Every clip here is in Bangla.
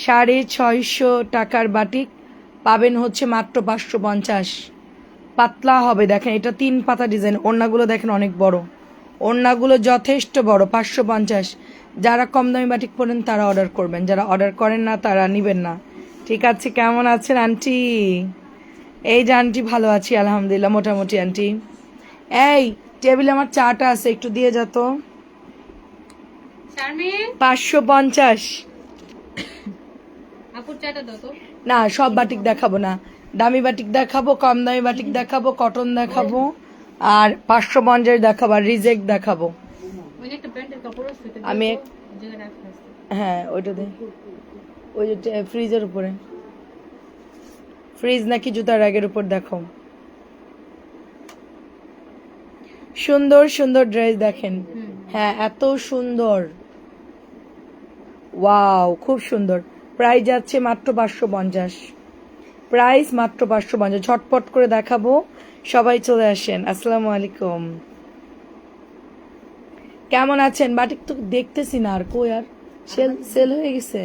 650 টাকার বাটিক পাবেন হচ্ছে মাত্র 550। পাতলা হবে, দেখেন এটা 3 পাতা ডিজাইন। ওড়নাগুলো দেখেন অনেক বড়, ওড়নাগুলো যথেষ্ট বড়। 550। যারা কম দামি বাটিক পরেন তারা অর্ডার করবেন, যারা অর্ডার করেন না তারা নিবেন না। ঠিক আছে, কেমন আছেন আন্টি? এই যে আন্টি ভালো আছি আলহামদুলিল্লাহ, মোটামুটি আন্টি। এই টেবিলে আমার চাটা আছে, একটু দিয়ে যা তো। 550। না সব বাটিক দেখাবো না, দামি বাটিক দেখাবো, কম দামি বাটিক দেখাবো, কটন দেখাবো, আর 550 দেখাবো, আর রিজেক্ট দেখাবো। আমি হ্যাঁ ওইটা দে, ওই যে ফ্রিজের উপরে, ফ্রিজ নাকি জুতার র্যাগের উপর দেখাও। সুন্দর সুন্দর ড্রেস দেখেন, হ্যাঁ এত সুন্দর, ওয়াও খুব সুন্দর। প্রাইস যাচ্ছে মাত্র 550, প্রাইস মাত্র 550। ঝটপট করে দেখাবো, সবাই চলে আসেন। আসসালামু আলাইকুম, কেমন আছেন? বাটিক তো দেখতেছি না আর, কই আর সেল সেল হয়ে গেছে।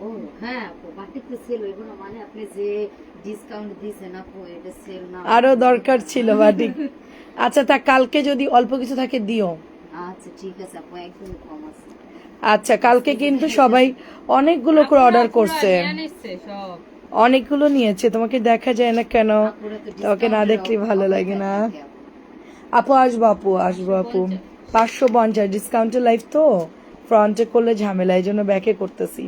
ও হ্যাঁ বাটিক তো সেল হইব না, মানে আপনি যে ডিসকাউন্ট দিছেন আপু এটা সেল না, আরো দরকার ছিল বাটিক। আচ্ছা তা কালকে যদি অল্প কিছু থাকে দিও। আচ্ছা ঠিক আছে আপু, একদম কম আছে। আচ্ছা কালকে কিন্তু সবাই অনেকগুলো করে অর্ডার করছে, অনেকগুলো নিয়েছে, তোমাকে দেখা যায় না কেন? তোমাকে না দেখলে ভালো লাগে না। আপু আসবো, আপু আসবো আপু। 550 ডিসকাউন্টের লাইফ তো, ফ্রন্টে করলে ঝামেলা, এই জন্য ব্যাকে করতেছি।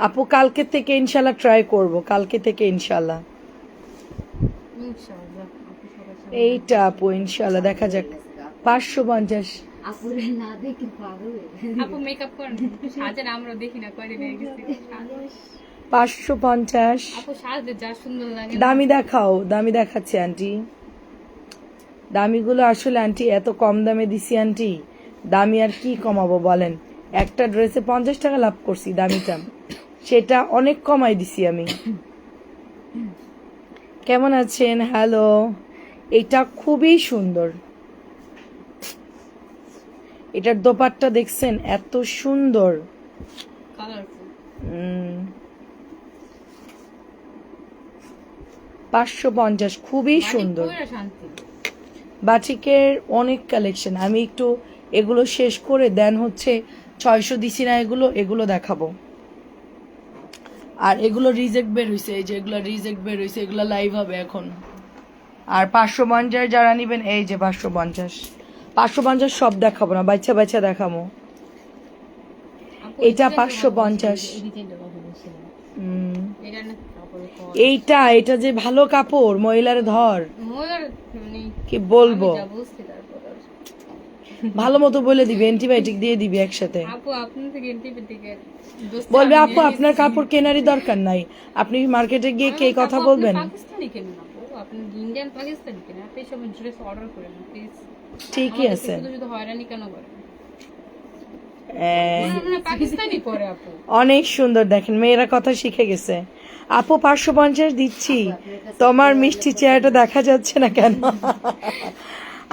আপু কালকে থেকে ইনশাল্লাহ ট্রাই করব, কালকে থেকে ইনশাল্লাহ। এইটা আপু ইনশাল্লাহ দেখা যাক। 550 আপুরে না দেখে পাগল আপু মেকআপ করেন, সাজেন, আমরা দেখি না কয়দিন হয়ে গেছে। 550 আপু সাজে যা সুন্দর লাগে। দামি দেখাও, দামি দেখাচ্ছি আন্টি। দামিগুলো আসলে আন্টি এত কম দামে দিছি আন্টি, দামি আর কি কমাবো বলেন? একটা ড্রেসে 50 টাকা লাভ করছি, দামিটা সেটা অনেক কমাই দিছি আমি। কেমন আছেন? হ্যালো, এটা খুবই সুন্দর, এটার দোপাট্টা দেখছেন এত সুন্দর, কালারফুল। 550 খুবই সুন্দর। বাটিকের অনেক কালেকশন, আমি একটু এগুলো শেষ করে দেন হচ্ছে 600 দিছি না, এগুলো এগুলো দেখাবো। আর এগুলো রিজেক্ট বের হয়েছে, এই যে এগুলো রিজেক্ট বের হয়েছে, এগুলো লাইভ হবে এখন। আর 550 যারা নিবেন, এই যে 550 সব দেখাবো না, বাচ্চা বাচ্চা দেখাবো। এটা 550। এইটা এটা যে ভালো কাপড়, মহিলার ধর, কি বলবো, ভালো মতো বলে দিবি, অ্যান্টিবায়োটিক দিয়ে দিবি একসাথে। বলবে আপু আপনার কাপড় কেনারই দরকার নাই, আপনি মার্কেটে গিয়ে কে কথা বলবেন। ঠিকই আছে, অনেক সুন্দর দেখেন, মেয়েরা কথা শিখে গেছে। আপু 550 দিচ্ছি, তোমার মিষ্টি চেহারাটা দেখা যাচ্ছে না কেন?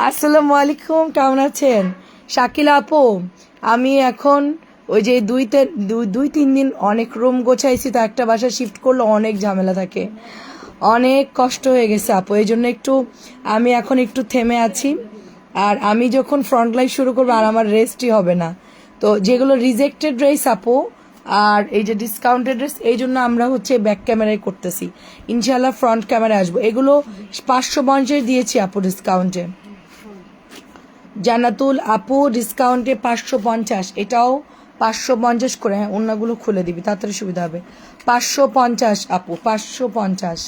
আসসালামু আলাইকুম, কেমন আছেন শাকিলা আপু? আমি এখন ওই যে 2-3 দিন অনেক রুম গোছাইছি, তো একটা বাসা শিফট করলে অনেক ঝামেলা থাকে, অনেক কষ্ট হয়ে গেছে আপু, এই জন্য একটু আমি এখন একটু থেমে আছি। আর আমি যখন ফ্রন্ট লাইফ শুরু করবো আর আমার রেস্টই হবে না। তো যেগুলো রিজেক্টেড ড্রেস আপু আর এই যে ডিসকাউন্টেড ড্রেস, এই জন্য আমরা হচ্ছে ব্যাক ক্যামেরায় করতেছি, ইনশাল্লাহ ফ্রন্ট ক্যামেরায় আসবো। এগুলো 550 দিয়েছি আপু ডিসকাউন্টে। জান্নাতুল আপু ডিসকাউন্টে 550, এটাও 550 করে। হ্যাঁ অন্যগুলো খুলে দিবি, তাড়াতাড়ি সুবিধা হবে। 550 আপু, 550।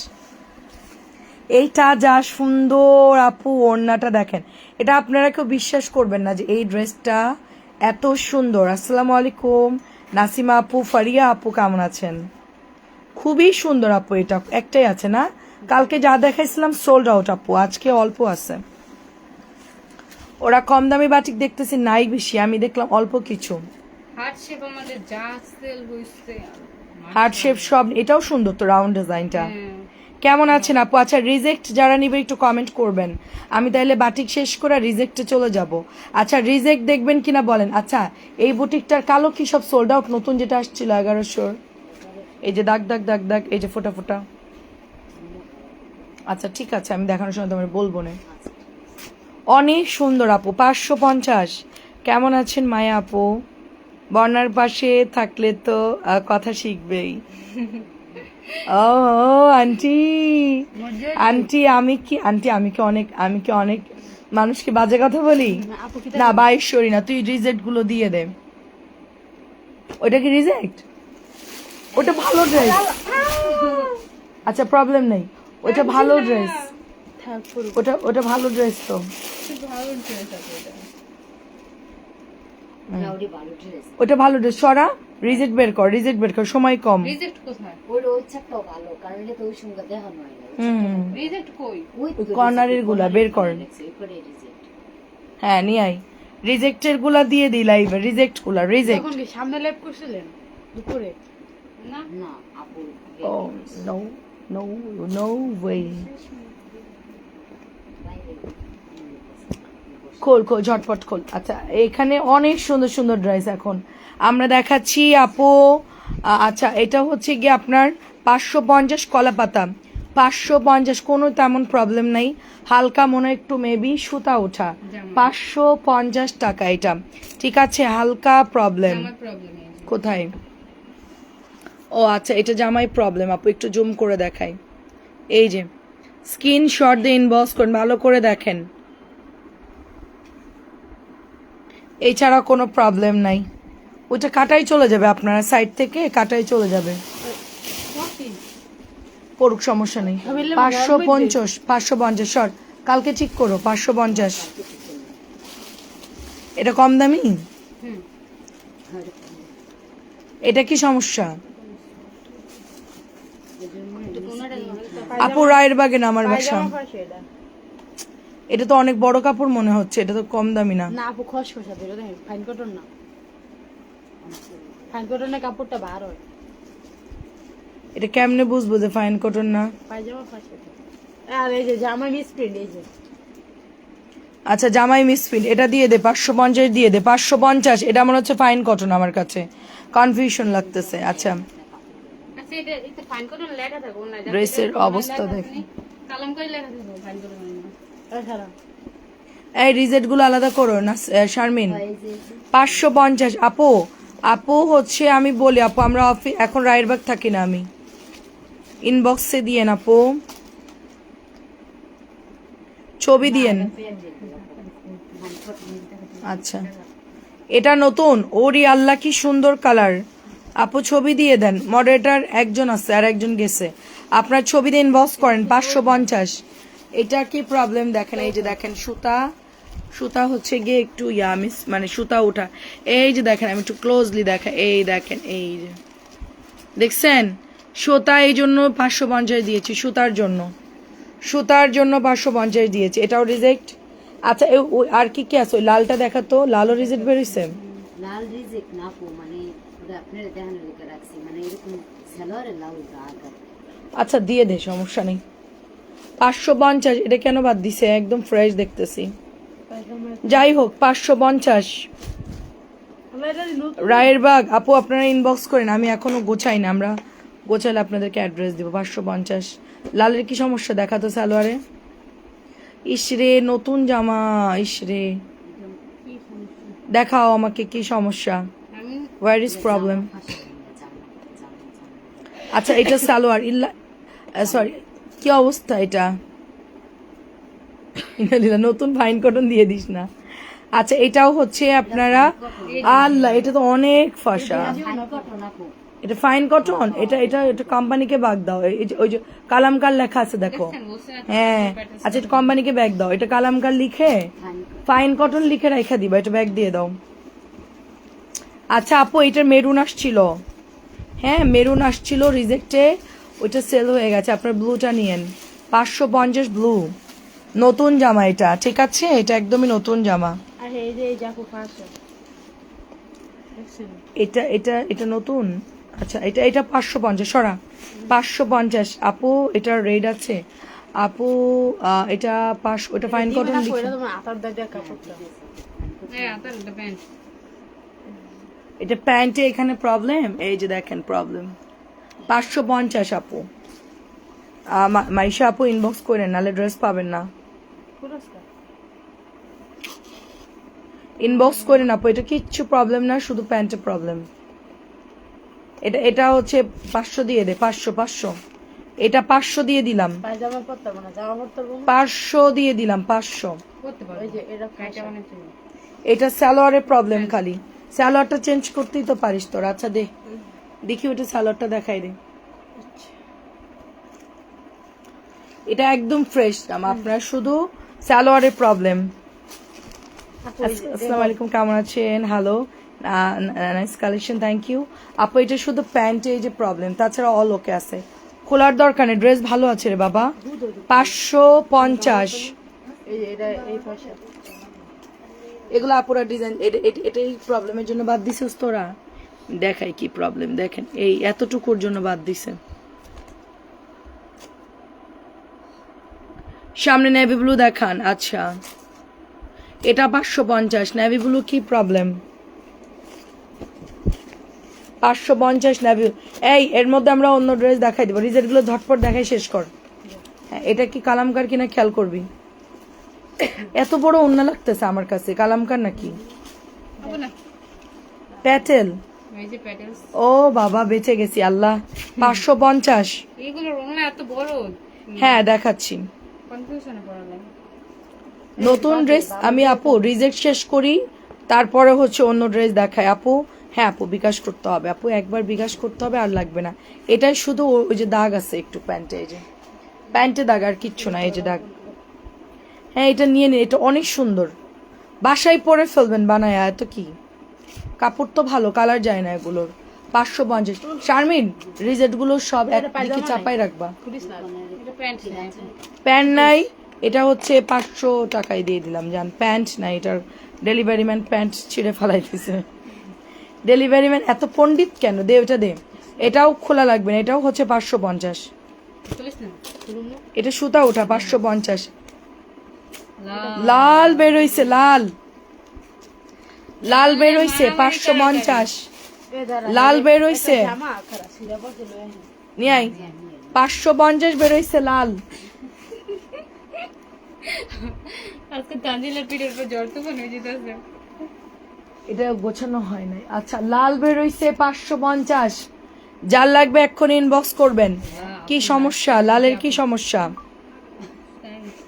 এইটা যা সুন্দর আপু, ওড়নাটা দেখেন, এটা আপনারা কেউ বিশ্বাস করবেন না যে এই ড্রেসটা এত সুন্দর। আসসালামু আলাইকুম নাসিমা আপু, ফারিয়া আপু, কেমন আছেন? খুবই সুন্দর আপু, এটা একটাই আছে না, কালকে যা দেখাইছিলাম সোল্ড আউট আপু, আজকে অল্প আছে। ওরা কম দামি বাটিক দেখতেছি নাই বেশি, আমি দেখলাম অল্প কিছু। হার্ট শেপ সব, এটাও সুন্দর তো রাউন্ড ডিজাইনটা, কেমন আছেন আপু? আচ্ছা রিজেক্ট যারা নিবে একটু কমেন্ট করবেন, আমি তাইলে বাটিক শেষ করে রিজেক্টে চলে যাব। আচ্ছা রিজেক্ট দেখবেন কিনা বলেন। আচ্ছা এই বুটিকটার কালো কি সব সোল্ড আউট? নতুন যেটা আসছিল 1100, এই যে দাগ দাগ দাগ দাগ, এই যে ফোটা ফোটা। আচ্ছা ঠিক আছে, আমি দেখানোর সময় তোমার বলবো না। অনেক সুন্দর আপু, 550। কেমন আছেন মায়া আপু? বর্ণার পাশে থাকলে তো কথা শিখবেই। ও আন্টি, আন্টি আমি কি অনেক মানুষকে বাজে কথা বলি? না বাইশ্বরী না, তুই রিজেক্ট গুলো দিয়ে দে। ওইটা কি রিজেক্ট? ওটা ভালো ড্রেস। আচ্ছা প্রবলেম নেই, ওটা ভালো ড্রেস, ওটা ভালো ড্রেস তো। ভালো ড্রেস আছে এটা। ক্লাউডি ভালো ড্রেস। ওটা ভালো ড্রেস। সরা রিজেক্ট বের কর, রিজেক্ট বের কর, সময় কম। রিজেক্ট কোথায়? ওই চাপটাও ভালো, কারণ এটা তো ওই সঙ্গে দেখানো হয় না। হুম রিজেক্ট কই? ওই ওই কর্নারের গুলা বের কর। রিজেক্ট। হ্যাঁ নিয়ে আই, রিজেক্টের গুলা দিয়ে দিই লাইভে, রিজেক্ট গুলা রিজেক্ট। তখন কি সামনে লাইভ করছিলেন দুপুরে? না না আপু ও নো নো নো ওয়ে। খোল খোল ঝটপট খোল। আচ্ছা এখানে অনেক সুন্দর সুন্দর ড্রেস এখন আমরা দেখাচ্ছি আপু। আচ্ছা এটা হচ্ছে গিয়ে আপনার 550 কলা পাতা, 550, কোনো তেমন প্রবলেম নাই। হালকা মনে হয় একটু মেবি সুতা ওঠা, 550 টাকা এটা, ঠিক আছে? হালকা প্রবলেম আমার প্রবলেম আছে। কোথায়? ও আচ্ছা এটা জামাই প্রবলেম আপু, একটু জুম করে দেখাই। এই যে স্ক্রিনশট দিয়ে ইনবক্স করুন, ভালো করে দেখেন। এছাড়া কোনো প্রবলেম নাই, ওইটা কাটাই চলে যাবে, আপনারা সাইড থেকে কাটাই চলে যাবে, করুক সমস্যা নেই। 550 শর্ট কালকে ঠিক করো, 550। এটা কম দামি, এটা কি সমস্যা? আপু রায়ের বাগে না আমার বাসা। এটা তো অনেক বড় কাপড় মনে হচ্ছে, এটা তো কম দামি না। না আপু খসখসা দিল, দেখেন ফাইন কটন না, ফাইন কটনের কাপড়টা বার হয়। এটা কেমনে বুঝবো যে ফাইন কটন না? পায়জামা ফাঁসে। আর এই যে জামা মিস প্রিন্ট, এই যে আচ্ছা জামাই মিসফিট, এটা দিয়ে দে, 550 দিয়ে দে, 550। এটা মনে হচ্ছে ফাইন কটন, আমার কাছে কনফিউশন লাগতেছে। আচ্ছা আচ্ছা এটা ফাইন করে লেখা থাকো না, ড্রেসের অবস্থা দেখি। কালাম করে লেখা থাকো ফাইন করে না। তাছাড়া এই রিজেক্ট গুলো আলাদা করো না শারমিন। 550 আপু, আপু হচ্ছে আমি বলি আপু, আমরা এখন রায়েরবাগ থাকি না, আমি ইনবক্সে দিয়েন আপু, ছবি দিয়েন। আচ্ছা এটা নতুন, ওরি আল্লাহ কি সুন্দর কালার। আপু ছবি দিয়ে দেন, মডারেটর একজন আছে আর একজন গেছে, আপনার ছবি দিয়ে ইনবক্স করেন। 550। এটা কি প্রবলেম দেখেন, এই যে দেখেন সুতা, সুতা হচ্ছে গিয়ে একটু মিস মানে সুতা ওঠা। এই যে দেখেন আমি একটু ক্লোজলি দেখা, এই দেখেন এই যে দেখছেন সুতা, এই জন্য 550 দিয়েছি, সুতার জন্য, সুতার জন্য 550 দিয়েছি। এটাও রিজেক্ট। আচ্ছা আর কি কি আছে? ওই লালটা দেখাতো, লালও রিজেক্ট বেরিয়েছে। লাল রিজেক্ট না আপু, মানে ওটা আপনার দেখানোর লিখে রাখছি, মানে এরকম সালোয়ারের লাল দাগ। আচ্ছা দিয়ে দে, সমস্যা নেই। 550 এটা কেন বাদ দিছে? একদম ফ্রেশ দেখতেছি। যাই হোক 550 রায়েরবাগ। আপু আপনারা ইনবক্স করেন, আমি এখনো গোছাই না, আমরা গোছালে আপনাদেরকে অ্যাড্রেস দিব। 550। লালের কি সমস্যা দেখাতো সালোয়ারে? ইসরে নতুন জামা, ইসরে দেখাও আমাকে কি সমস্যা, হোয়ার ইজ প্রবলেম? আচ্ছা এটা সালোয়ার ইল্লা, সরি কি অবস্থা এটা? নতুন ফাইন কটন দিয়ে দিস না। আচ্ছা এটাও হচ্ছে আপনারা, আল্লাহ এটা তো অনেক ফাঁসা, এটা ফাইন কটন, এটা এটা এটা কোম্পানিকে ব্যাগ দাও। ওই যে কালামকার লেখা আছে দেখো, হ্যাঁ আচ্ছা এটা কোম্পানিকে ব্যাগ দাও, এটা কালামকার লিখে ফাইন কটন লিখে রেখে দিবা, এটা ব্যাগ দিয়ে দাও। আচ্ছা আপু এটার মেরুন আসছিল, হ্যাঁ মেরুন আসছিল রিজেক্টে, ওইটা সেল হয়ে গেছে, আপনার ব্লুটা নিয়েন। 550 ব্লু, নতুন জামা এটা, ঠিক আছে? এটা একদমই নতুন জামা। আর এই যে এই জাকু ফাঁসে দেখছেন, এটা এটা এটা নতুন, আচ্ছা এটা 550 সরা 550 আপু এটা রেড আছে আপু এটা 5 ওটা ফাইন কটন না লিখি কইরা তোমার আতার দাদা কাপড়টা হ্যাঁ তার প্যান্ট এটা প্যান্টে এখানে প্রবলেম এই যে দেখেন প্রবলেম 550 আপু মাইশা আপু ইনবক্স করেন নালে ড্রেস পাবেন না পুরস্কার ইনবক্স করেন আপু এটা কিচ্ছু প্রবলেম না শুধু প্যান্টে প্রবলেম এটা হচ্ছে 500 দিয়ে দে 500 এটা 500 দিয়ে দিলাম পায়জামা পরতে হবে না জামা পরতে হবে না 500 দিয়ে দিলাম 500 করতে পারবো ওই যে এটা এটা মানে চলবে এটা সালোয়ারের প্রবলেম খালি সালোয়ারটা চেঞ্জ করতেই তো পারিস তোর আচ্ছা দে দেখি ওটা সালোয়ারটা দেখাই দে এটা একদম ফ্রেশ দাম আপনার শুধু সালোয়ারের প্রবলেম আসসালামু আলাইকুম কেমন আছেন hello nice collection thank you আপু এটা শুধু প্যান্টে এই যে প্রবলেম তাছাড়া অল ওকে আছে খোলার দরকার নেই ড্রেস ভালো আছে রে বাবা 550 এই যে এটা এই পাশে এগুলো আপুরা ডিজাইন এটাই প্রবলেমের জন্য বাদ দিছিস তোরা দেখাই কি প্রবলেম দেখেন এই এতটুকুর জন্য বাদ দিছে সামনে নেভি ব্লু দেখান আচ্ছা এটা 550 নেভি ব্লু কি প্রবলেম 550 নেভি এই এর মধ্যে আমরা অন্য ড্রেস দেখাই দিব রিজেট গুলো ঝটপট দেখাই শেষ কর হ্যাঁ এটা কি কালামকার কিনা খেয়াল করবি এত বড় অন্য লাগতেছে আমার কাছে কালামকার নাকি হবে না প্যাটেল এই যে প্যাটেলস ও বাবা বেঁচে গেছি আল্লাহ 550 এইগুলোর ওনা এত বড় হ্যাঁ দেখাচ্ছি কনফিউশনে পড়লাম নতুন ড্রেস আমি আপু রিজেক্ট শেষ করি তারপরে হচ্ছে অন্য ড্রেস দেখাই আপু হ্যাঁ আপু বিকাশ করতে হবে আপু একবার বিকাশ করতে হবে আর লাগবে না এটাই শুধু ওই যে দাগ আছে একটু প্যান্টে এই যে প্যান্টে দাগ আর কিচ্ছু না এই যে দাগ হ্যাঁ এটা নিয়ে নিন এটা অনেক সুন্দর বাসায় পরে ফেলবেন বানায় এত কি কাপড় তো ভালো কালার যায় না এগুলোর 550 শারমিন রিজেট গুলো সব একদিকে চাপাই রাখবা পুলিশ না এটা প্যান্ট না প্যান্ট নাই এটা হচ্ছে 500 টাকায় দিয়ে দিলাম জান প্যান্ট নাই এটার ডেলিভারি ম্যান প্যান্ট ছিঁড়ে ফেলাই দিছে ডেলিভারি ম্যান এত পণ্ডিত কেন দে ওটা দে এটাও খোলা লাগবে না এটাও হচ্ছে 550 চলিস না এটা সুতা ওঠা 550 লাল বের হইছে লাল লাল বের হইছে 550 লাল বের হইছে জামা খারাপ সিরা বসে লয় নিয়াই 550 বের হইছে লাল আজকে তানজিলার পিঠের উপর জ্বর তো মনে যেতেছে এটা গোছানো হয় নাই আচ্ছা লাল বের হইছে 550 যার লাগবে এক্ষুনি ইনবক্স করবেন কি সমস্যা লালের কি সমস্যা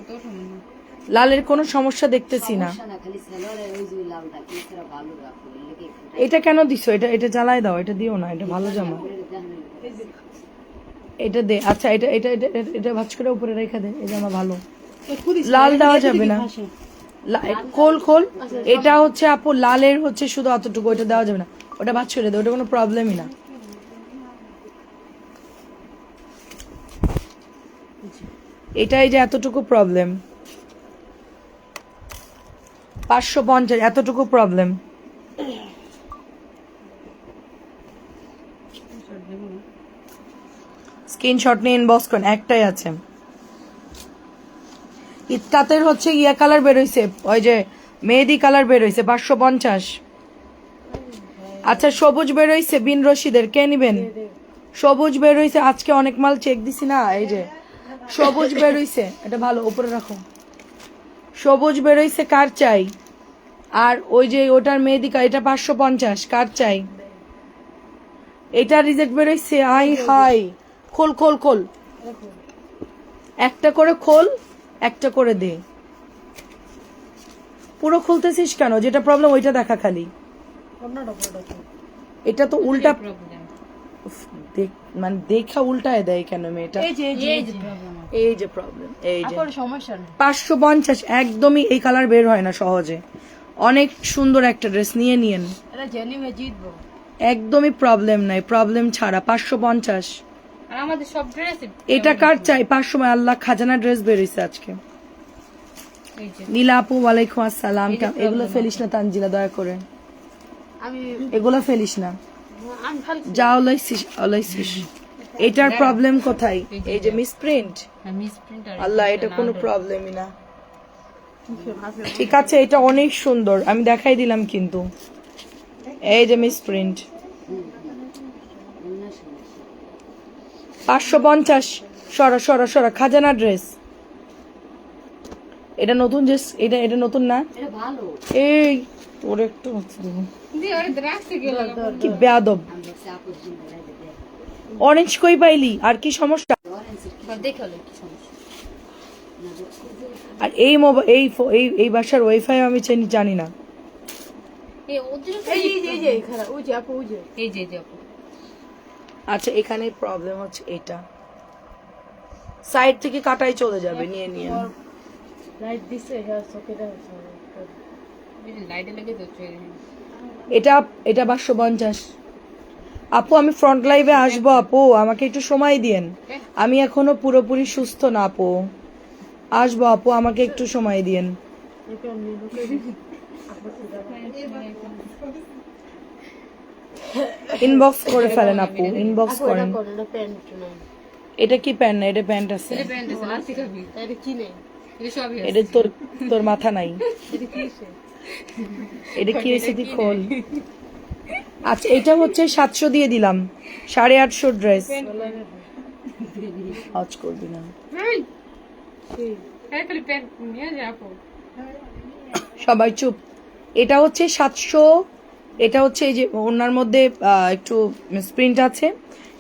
তো শুনুন লালের কোনো সমস্যা দেখতেছি না সমস্যা না, খালি সালোয়ারের ওই যে লালটা কি এছাড়া ভালো রাখো এর লেগে একটু এটা কেন দিছো এটা জ্বালাই দাও এটা দিও না এটা ভালো জামা এটা দে আচ্ছা এটা এটা এটা এটা ভাঁজ করে উপরে রেখে দে এই জামা ভালো লাল দেওয়া যাবে না খোল খোল এটা হচ্ছে আপু লালের হচ্ছে শুধু অতটুকু ওটা দেওয়া যাবে না ওটা ভাঁজ করে দে ওটা কোনো প্রবলেমই না এটাই যে এতটুকু প্রবলেম 550 এতটুকু প্রবলেম স্ক্রিনশট নিয়ে ইনবক্স করেন একটাই আছে ইতকাতের হচ্ছে ইয়া কালার বের হইছে ওই যে মেহেদি কালার বের হইছে 550 আচ্ছা সবুজ বের হইছে বিন রশিদের কে নিবেন সবুজ বের হইছে আজকে অনেক মাল চেক দিছি না এই যে সবুজ বের হইছে এটা ভালো উপরে রাখো সবুজ বের হইছে কার চাই আর ওই যে ওটার মেহেদি এটা 550 কার চাই এটা রিজেক্ট বের হইছে আই হাই খোল খোল খোল একটা করে খোল একটা করে দে পুরো খুলতেছিস কেন যেটা প্রবলেম ওইটা দেখা খালি এটা তো উল্টা প্রবলেম উফ, মানে দেখা উল্টায় দেয় কেন মেয়েটা এই যে এই যে প্রবলেম এই যে প্রবলেম এই যে কোনো সমস্যা নেই 550 একদমই এই কালার বের হয় না সহজে অনেক সুন্দর একটা ড্রেস নিয়ে নিয়েন এটা জেনিমে জিতবো একদমই প্রবলেম নাই প্রবলেম ছাড়া 550 আর আমাদের সব ড্রেস এটা কার চাই 500 আল্লাহ খাজানা ড্রেস বেরিয়েছে আজকে এই যে নীলা আপু ওয়ালাইকুম আসসালাম এগুলো ফেলিস না তানজিলা দয়া করে আমি এগুলো ফেলিস না আমি ভালো যা ওলাইছিস এটার প্রবলেম কোথায়? এই যে মিসপ্রিন্ট, মিসপ্রিন্ট আর আল্লাহ এটা কোনো প্রবলেমই না। ঠিক আছে, এটা অনেক সুন্দর, আমি দেখাই দিলাম কিন্তু। এই যে মিসপ্রিন্ট 550। সরা সরা সরা, খাজানা ড্রেস। এটা নতুন ড্রেস, এটা নতুন না। এটা ভালো। এই তোর একটু হচ্ছে দেবো। দিয়ে ওরে রাখতে গেলাম কি বেয়াদব। আমি দেখছি আপুর জন্য লাইভে দেখ। অরেঞ্জ কই পাইলি? আর কি সমস্যা? দেখে হলো কি সমস্যা। আর এই মোবাইল এই বাসার ওয়াইফাই আমি জানি না। এই ওদের এই যে খারাপ ওই যে আপু ওই যে এই যে যে আপু আচ্ছা, এখানে প্রবলেম হচ্ছে এটা, সাইড থেকে কাটাই চলে যাবে, নিয়ে নিয়ে। লাইট দিছে হ্যাঁ চোখে দেখা লাইটে লেগে যাচ্ছে এটা এটা 550। আপু আমি ফ্রন্ট লাইভে আসবো আপু, আমাকে একটু সময় দিয়েন, আমি এখনো পুরোপুরি সুস্থ না আপু। আসবো আপু, আমাকে একটু সময় দিয়েন। ইনবক্স করে ফেলেন আপু, ইনবক্স করেন। এটা প্যান্ট নাই এটা কি প্যান্ট না, এটা প্যান্ট আছে। এটা প্যান্ট আছে নাস্তি খাবি এটা কি নেই এটা সবই আছে এটা তোর মাথা নাই। এটা কি আছে এটা কি হয়েছে তুই খোল। আচ্ছা, এটা হচ্ছে 700 দিয়ে দিলাম, 850 ড্রেস। আজ করবি না, এই এই খালি প্যান্ট নিয়ে যা আপু সবাই চুপ। এটা হচ্ছে 700, এটা হচ্ছে এই যে ওনার মধ্যে একটু প্রিন্ট আছে,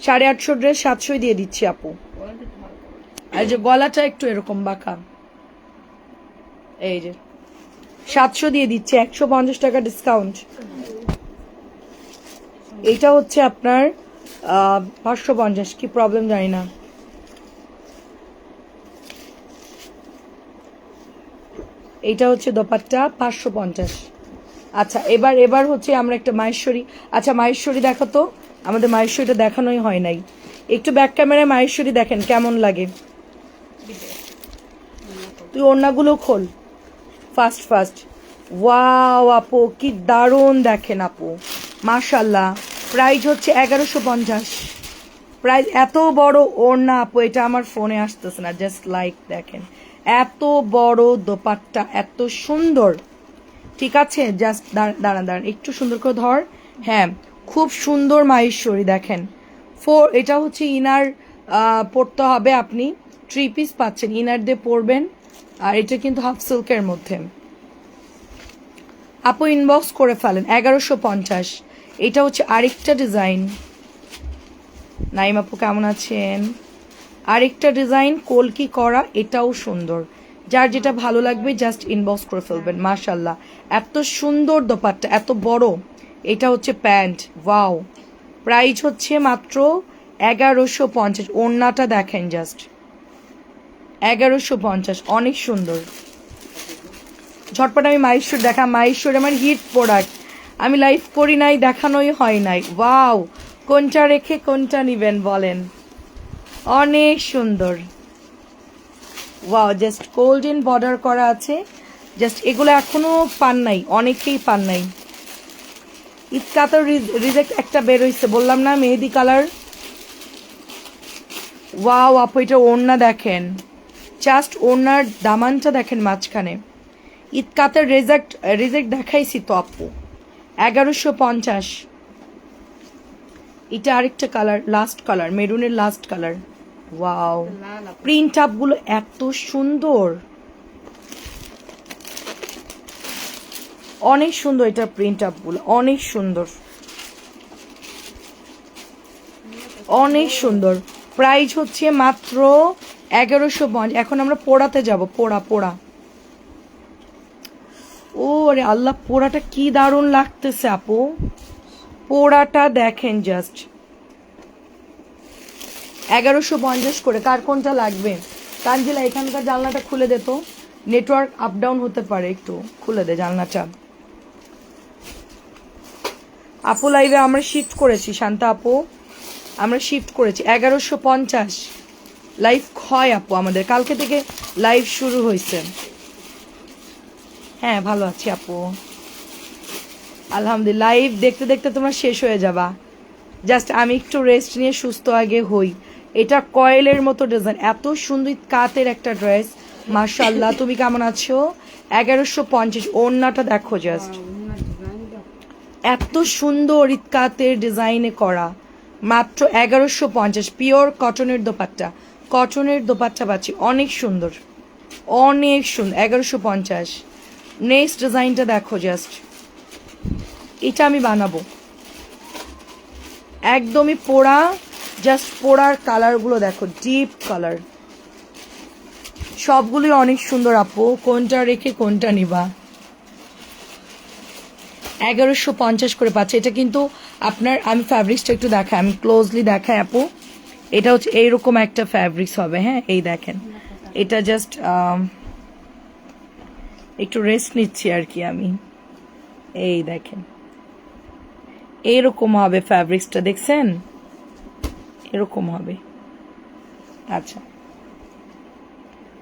850 ড্রেস 700 দিয়ে দিচ্ছি আপু। আর যে গলাটা একটু এরকম বাঁকা, এই যে 700 দিয়ে দিচ্ছি, 150 টাকা ডিসকাউন্ট। এটা হচ্ছে আপনার 550, কি প্রবলেম জানি না। এইটা হচ্ছে দোপাট্টা 550। আচ্ছা, এবার হচ্ছে আমরা একটা মাহেশ্বরী। আচ্ছা মাহেশ্বরী দেখো তো, আমাদের মাহেশ্বরীটা দেখানোই হয় নাই। একটু ব্যাক ক্যামেরায় মাহেশ্বরী দেখেন কেমন লাগে। তুই ওড়নাগুলো খোল ফার্স্ট। ওয়াও আপু কি দারুণ দেখেন আপু, মাশাল্লাহ। প্রাইস হচ্ছে 1150। প্রাইস এত বড় ওড়না আপু, এটা আমার ফোনে আসতেছে না, জাস্ট লাইক দেখেন এত বড় দোপাট্টা, এত সুন্দর। ঠিক আছে, জাস্ট দাঁড়ান একটু সুন্দর করে ধর। হ্যাঁ, খুব সুন্দর মাহেশ্বরী দেখেন। এটা হচ্ছে ইনার পরতে হবে, আপনি 3 পিস পাচ্ছেন, ইনার দিয়ে পরবেন। আর এটা কিন্তু হাফ সিল্কের মধ্যে। আপু ইনবক্স করে ফেলেন 1150। এটা হচ্ছে আরেকটা ডিজাইন। নাইম আপু কেমন আছেন? আরেকটা ডিজাইন কলকি করা, এটাও সুন্দর। যার যেটা ভালো লাগবে জাস্ট ইনবক্স করে ফেলবেন। মাশাল্লাহ, এত সুন্দর দোপাট্টা, এত বড়। এটা হচ্ছে প্যান্ট, ওয়াও। প্রাইস হচ্ছে মাত্র 1150। ওড়নাটা দেখেন জাস্ট, 1150, অনেক সুন্দর। ঝটপট আমি মাহেশ্বর দেখা, মাহেশ্বর আমার হিট প্রোডাক্ট, আমি লাইভ করি নাই, দেখানোই হয় নাই। ওয়াও, কোনটা রেখে কোনটা নিবেন বলেন, অনেক সুন্দর। ওয়াও, জাস্ট গোল্ডেন বর্ডার করা আছে। জাস্ট এগুলো এখনো পান নাই, অনেকেই পান নাই। ইতকাতর রিজেক্ট একটা বের হইছে, বললাম না, মেহেদি কালার। ওয়াও আপু, এটা ওড়না দেখেন, জাস্ট ওড়নার দামানটা দেখেন মাঝখানে। ইতকাতের রিজেক্ট দেখাইছি তো আপু, 1150। এটা আরেকটা কালার, লাস্ট কালার, মেরুনের last colour. Wow, print up গুলো এত সুন্দর, অনেক সুন্দর। এটা প্রিন্ট আপ গুলো অনেক সুন্দর, অনেক সুন্দর। প্রাইস হচ্ছে মাত্র 1150। এখন আমরা পোড়াতে যাব, পোড়া। ও আরে আল্লাহ, পোড়াটা কি দারুণ লাগতেছে আপু, পোড়াটা দেখেন জাস্ট। 1150 করে। কার কোনটা লাগবে? তানজিলা এখানকার জানলাটা খুলে দে তো, নেটওয়ার্ক আপ ডাউন হতে পারে, একটু খুলে দে জানলাটা। আপু লাইভে আমরা শিফট করেছি, শান্তা আপু আমরা শিফট করেছি। 1150 লাইভ হয় আপু, আমাদের কালকে থেকে লাইভ শুরু হয়েছে। হ্যাঁ ভালো আছি আপু, আলহামদুলিল্লাহ। লাইভ দেখতে দেখতে তোমরা শেষ হয়ে যাবা, জাস্ট আমি একটু রেস্ট নিয়ে সুস্থ আগে হই। এটা কয়েলের মতো ডিজাইন, এত সুন্দর কাতের একটা ড্রেস। মাশাআল্লাহ, তুমি কেমন আছো? 1150। ওড়নাটা দেখো জাস্ট, এত সুন্দর ইতকাতের ডিজাইনে করা, মাত্র 1150। পিওর কটনের দোপাট্টা, কটনের দোপাট্টা পাচ্ছি, অনেক সুন্দর, অনেক সুন্দর। 1150। নেক্সট ডিজাইনটা দেখো জাস্ট, এটা আমি বানাবো একদমই পোড়া, জাস্ট পোড়ার কালারগুলো দেখো, ডিপ কালার, সবগুলোই অনেক সুন্দর। আপু কোনটা রেখে কোনটা নিবা? 1150 করে পাচ্ছে। এটা কিন্তু আপনার, আমি ফ্যাব্রিক্সটা একটু দেখাই, আমি ক্লোজলি দেখাই আপু। এটা হচ্ছে এইরকম একটা ফ্যাব্রিক্স হবে, হ্যাঁ এই দেখেন। এটা জাস্ট একটু রেস্ট নিচ্ছি আর কি আমি, এই দেখেন এইরকম হবে ফ্যাব্রিক্সটা, দেখছেন এরকম হবে। আচ্ছা,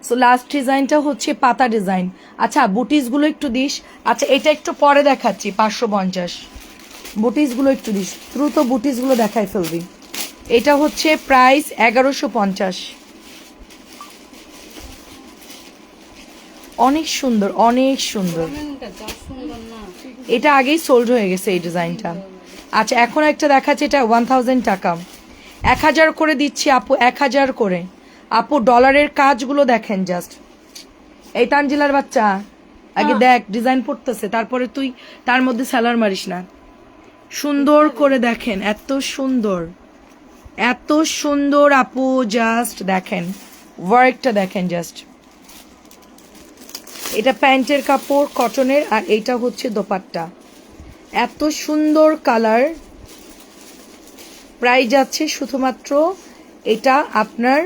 সো লাস্ট ডিজাইনটা হচ্ছে পাতা ডিজাইন। আচ্ছা বুটিসগুলো একটু দিস। আচ্ছা এটা একটু পরে দেখাচ্ছি, 550। বুটিসগুলো একটু দিস, দ্রুত বুটিসগুলো দেখাই ফেলবি। এটা হচ্ছে প্রাইস 1150। অনেক সুন্দর, অনেক সুন্দর। এটা আগেই সোল্ড হয়ে গেছে এই ডিজাইনটা। আচ্ছা এখন একটা দেখাচ্ছে, এটা 1000 টাকা, 1000 করে দিচ্ছি আপু, 1000 করে। আপু ডলারের কাজগুলো দেখেন জাস্ট। এই তানজিলার বাচ্চা, আগে দেখ ডিজাইন পড়তেছে, তারপরে তুই তার মধ্যে স্যালার মারিস না। সুন্দর করে দেখেন, এত সুন্দর, এত সুন্দর আপু, জাস্ট দেখেন ওয়ার্কটা দেখেন জাস্ট। এটা প্যান্টের কাপড় কটনের, আর এইটা হচ্ছে দোপাট্টা, এত সুন্দর কালার। প্রাইস যাচ্ছে শুধুমাত্র, এটা আপনার,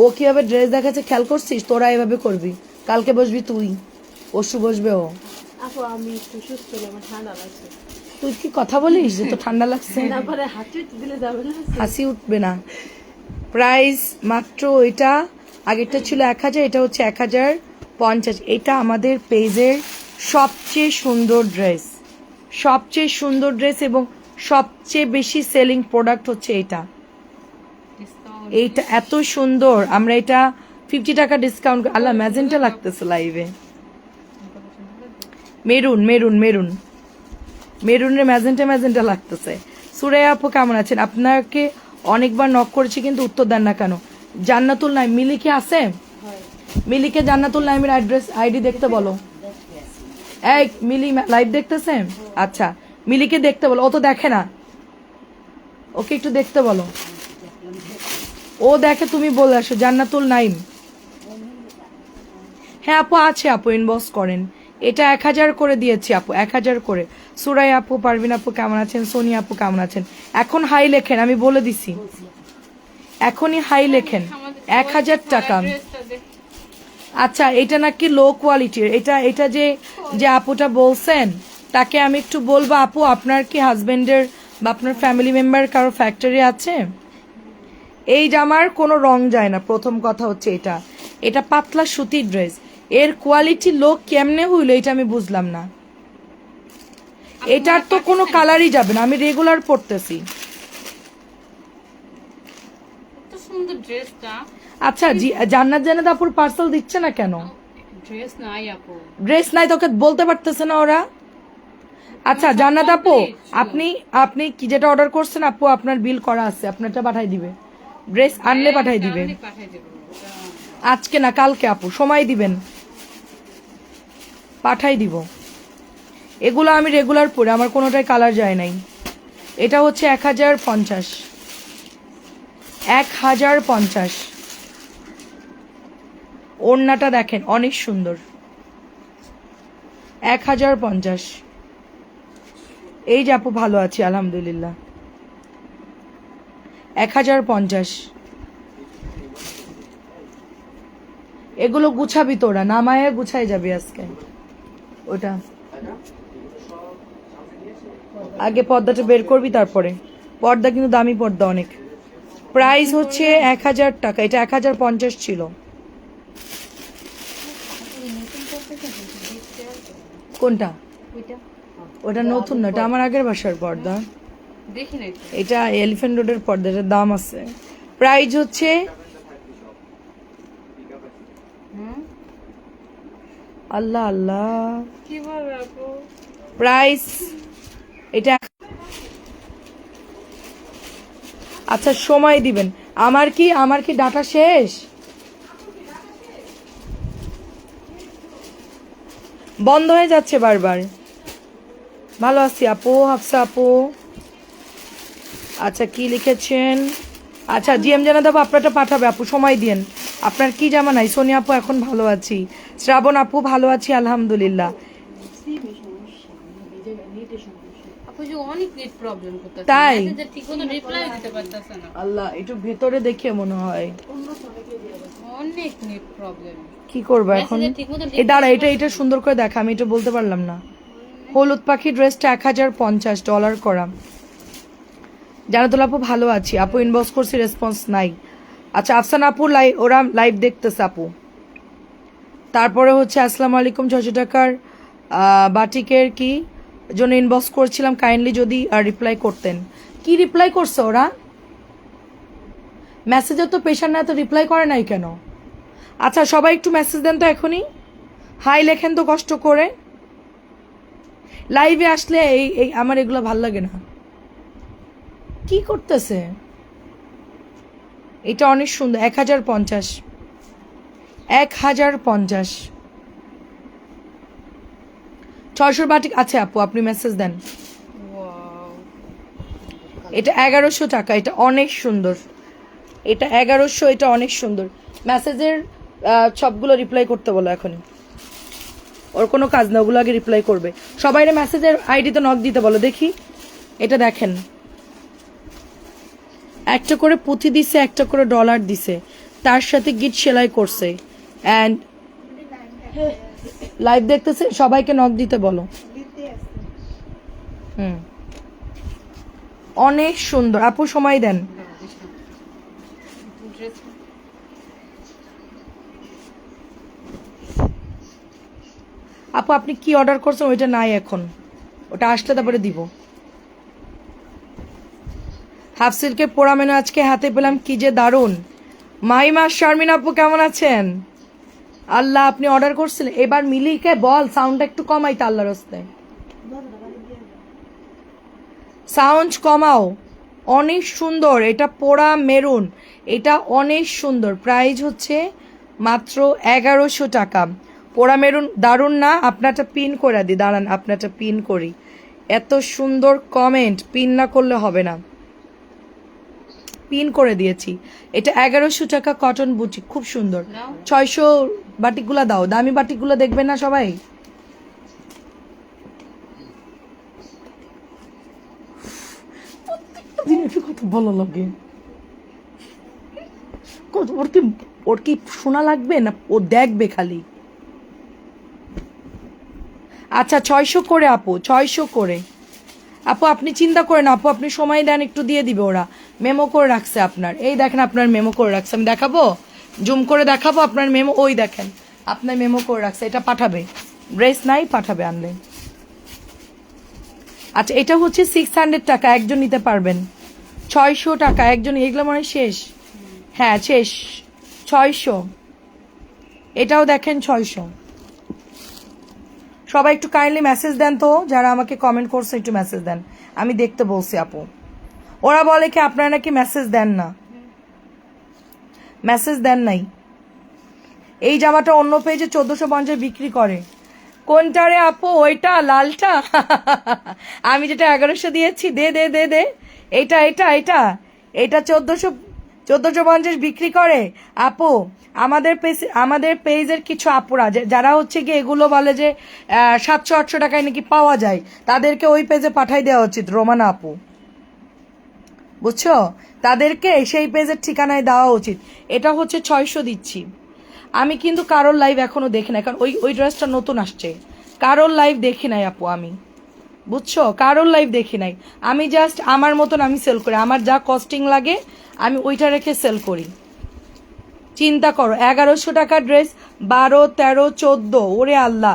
ও কিভাবে ড্রেস দেখাচ্ছে খেয়াল করছিস? তোরা এভাবে করবি, কালকে বসবি তুই, পরশু বসবে ও। আপু আমি একটু সুস্থ হলে আমার ঠান্ডা লাগছে। তুই কি কথা বলিস যে তো ঠান্ডা লাগছে? তারপরে হাঁচি দিলে যাবে না? হাসি উঠবে না। প্রাইস মাত্র, এটা আগেরটা ছিল 1000, এটা হচ্ছে 1050। এটা আমাদের পেজের সবচেয়ে সুন্দর ড্রেস, সবচেয়ে সুন্দর ড্রেস এবং সবচেয়ে বেশি সেলিং প্রোডাক্ট হচ্ছে এটা। এইটা এত সুন্দর, আমরা এটা 50 টাকা ডিসকাউন্ট। আল্লাহ ম্যাজেন্টা লাগতেছে লাইভে, মেরুন মেরুন মেরুন, মেরুনের ম্যাজেন্টা ম্যাজেন্টা লাগতেছে। সুরাইয়া আপু কেমন আছেন? আপনাকে অনেকবার নক করেছি কিন্তু উত্তর দেন না কেন? জান্নাতুল নাইম, মিলি কি আছে? মিলিকে জান্নাতুল নাইমের অ্যাড্রেস আইডি দেখতে বলো। এই মিলি লাইভ দেখতেছে? আচ্ছা মিলিকে দেখতে বলো, ও তো দেখে না, ওকে একটু দেখতে বলো। ও দেখে, তুমি বলে আসো জান্নাতুল নাইম। হ্যাঁ আপু আছে, আপু ইনবক্স করেন। এটা 1000 করে দিয়েছি আপু, 1000 করে। সুরাই আপু, পারভিন আপু কেমন আছেন? সোনিয়া আপু কেমন আছেন? এখন হাই লেখেন, আমি বলে দিছি, এখনই হাই লেখেন। 1000 টাকা। আচ্ছা এটা নাকি লো কোয়ালিটির, এটা এটা যে যে আপুটা বলছেন তাকে আমি একটু বলবো, আপু আপনার কি হাজবেন্ডের বা আপনার ফ্যামিলি মেম্বার কারো ফ্যাক্টরি আছে? এই জামার কোনো রং যায় না, প্রথম কথা হচ্ছে এটা। এটা পাতলা সুতির ড্রেস, এর কোয়ালিটি লো কেমনে হইলো এটা আমি বুঝলাম না। এটার তো কোনো কালারই যাবে না, আমি রেগুলার পরতেছি। সুন্দর ড্রেসটা। আচ্ছা জান্নাত জান্নাত আপুর পার্সেল দিচ্ছে না কেন? ড্রেস নাই আপু, ড্রেস নাই, তোকে বলতে পারতেছে না ওরা। আচ্ছা জান্নাত আপু, আপনি আপনি কি যেটা অর্ডার করছেন আপু, আপনার বিল করা আছে, আপনারটা পাঠাই দিবে, ড্রেস আনলে পাঠাই দিবে। পাঠিয়ে দেবো। আজকে না কালকে আপু, সময় দিবেন, পাঠাই দিব। এগুলো আমি রেগুলার পরে, আমার কোনোটাই কালার যায় নাই। এটা হচ্ছে 1050, 1050। ওড়নাটা দেখেন অনেক সুন্দর, 1050। এই যে আপু ভালো আছি আলহামদুলিল্লাহ, 1050। এগুলো গুছাবি তোরা, নামায়ে গুছাই যাবি আজকে। ওটা আগে পর্দাটা বের করবি, তারপরে পর্দা কিন্তু দামি পর্দা অনেক। প্রাইস হচ্ছে 1000 টাকা, এটা 1050 ছিল। কোনটা? ওটা নতুন না, এটা আমার আগের বাসার পর্দা। দেখি নাই তো। এটা এলিফ্যান্ট রোডের পর্দা, এটার দাম আছে, প্রাইস হচ্ছে হুম আল্লাহ আল্লাহ, কিভাবে আপু? প্রাইস এটা, আচ্ছা সময় দিবেন। আমার কি ডাটা শেষ? বন্ধ হয়ে যাচ্ছে বারবার। ভালো আছি আপু, হাফসা আপু। আচ্ছা কি লিখেছেন? আচ্ছা জিএম জানা দেবো, আপনারটা পাঠাবে আপু, সময় দিন। আপনার কি জামা নাই? সোনিয়া আপু এখন ভালো আছি, শ্রাবণ আপু ভালো আছি আলহামদুলিল্লাহ। আপু যে অনেক নেট প্রবলেম করতেছে, তাই? মেসেজে ঠিকমতো রিপ্লাই দিতে পারতেছে না। আল্লাহ, একটু ভেতরে দেখে মনে হয় অনেক নেট প্রবলেম। কি করবো এখন? মেসেজে ঠিকমতো এই দাঁড়া, এটা সুন্দর করে দেখা, আমি এটা বলতে পারলাম না। হলুদ পাখি ড্রেসটা $1050 করা। জানাতুল আপু ভালো আছি আপু, ইনবক্স করছি রেসপন্স নাই। আচ্ছা আফসান আপু ওরা লাইভ দেখতেছে আপু। তারপরে হচ্ছে আসসালামু আলাইকুম, 600 টাকার বাটিকের কি জন্য ইনবক্স করছিলাম, কাইন্ডলি যদি রিপ্লাই করতেন। কি রিপ্লাই করছে ওরা? মেসেজে তো পেশার না, তো রিপ্লাই করে নাই কেন? আচ্ছা সবাই একটু মেসেজ দেন তো এখনই, হাই লেখেন তো কষ্ট করে। লাইভে আসলে এই আমার এগুলো ভাল লাগে না। কি করতেছে? এটা অনেক সুন্দর, 1050, 1050, 600 বাটিক আছে আপু, আপনি মেসেজ দেন। ওয়াও, এটা 1100 টাকা, এটা অনেক সুন্দর, এটা 1100, এটা অনেক সুন্দর। মেসেজের সবগুলো রিপ্লাই করতে বলো এখনই, ওর কোনো কাজ না, ওগুলো আগে রিপ্লাই করবে। সবাই মেসেজের আইডিতে নক দিতে বলো। দেখি এটা দেখেন, একটা করে পুঁথি দিছে, একটা করে ডলার দিছে, তার সাথে গিট সেলাই করছে। অ্যান্ড লাইভ দেখতেছে, সবাইকে নক দিতে বলো। হুম, অনেক সুন্দর আপু, সময় দেন। ড্রেস আপু আপনি কি অর্ডার করছেন ওইটা নাই এখন, ওটা আসলে তারপরে দিব। হাফ সিল্কের পোড়া মেনু আজকে হাতে পেলাম, কি যে দারুণ। মাইমা শারমিন আপু কেমন আছেন? আল্লাহ, আপনি অর্ডার করছিলেন, এবার মিলিকে বল সাউন্ডটা একটু কমাইতে, আল্লাহর রাস্তায় সাউন্ড কমাও। অনেক সুন্দর, এটা পোড়া মেরুন, এটা অনেক সুন্দর। প্রাইস হচ্ছে মাত্র 1100 টাকা। পোড়া মেরুন দারুণ না? আপনারটা পিন করে দিই, দাঁড়ান আপনারটা পিন করি। এত সুন্দর কমেন্ট, পিন না করলে হবে না, পিন করে দিয়েছি। এটা 1100 টাকা, কটন বুটিক, খুব সুন্দর। 600 বাটিকগুলা দাও, দামি বাটিকগুলো দেখবেন না সবাই। কত ভালো লাগে, ওর কি শোনা লাগবে না, ও দেখবে খালি। আচ্ছা 600 করে আপু, 600 করে আপু, আপনি চিন্তা করেন আপু, আপনি সময় দেন, একটু দিয়ে দিবে ওরা। মেমো করে রাখছে আপনার, এই দেখেন আপনার মেমো করে রাখছে, আমি দেখাবো, জুম করে দেখাবো আপনার মেমো, ওই দেখেন আপনার মেমো করে রাখছে, এটা পাঠাবে। ড্রেস নাই, পাঠাবে আনলে। আচ্ছা এটা হচ্ছে 600 টাকা, একজন নিতে পারবেন। 600 টাকা একজন, এগুলো মনে হয় শেষ। হ্যাঁ শেষ, 600। এটাও দেখেন 600। সবাই একটু কাইন্ডলি মেসেজ দেন তো, যারা আমাকে কমেন্ট করছে একটু মেসেজ দেন, আমি দেখতে বলছি আপু। ওরা বলে কি আপনারা নাকি মেসেজ দেন না, মেসেজ দেন নাই। এই জামাটা অন্য পেজে 1450 বিক্রি করে। কোনটা রে আপু? ওইটা লালটা? আমি যেটা 1100 দিয়েছি, দে দে দে দে, এইটা এইটা এইটা এটা 1450 বিক্রি করে আপু। আমাদের পেজের কিছু আপুরা যারা হচ্ছে গিয়ে এগুলো বলে যে 700-800 টাকায় নাকি পাওয়া যায়, তাদেরকে ওই পেজে পাঠাই দেওয়া উচিত, রোমানা আপু, বুঝছো? তাদেরকে সেই পেজের ঠিকানায় দেওয়া উচিত। এটা হচ্ছে 600 দিচ্ছি। আমি কিন্তু কারোর লাইভ এখনো দেখি না, কারণ ওই ড্রেসটা নতুন আসছে, কারোর লাইভ দেখি নাই আপু আমি, বুঝছো? কারোর লাইভ দেখি নাই। আমি জাস্ট আমার মতন আমি সেল করি, আমার যা কস্টিং লাগে আমি ওইটা রেখে সেল করি। চিন্তা করো, 1100 টাকার ড্রেস 12, 13, 14, ওরে আল্লাহ,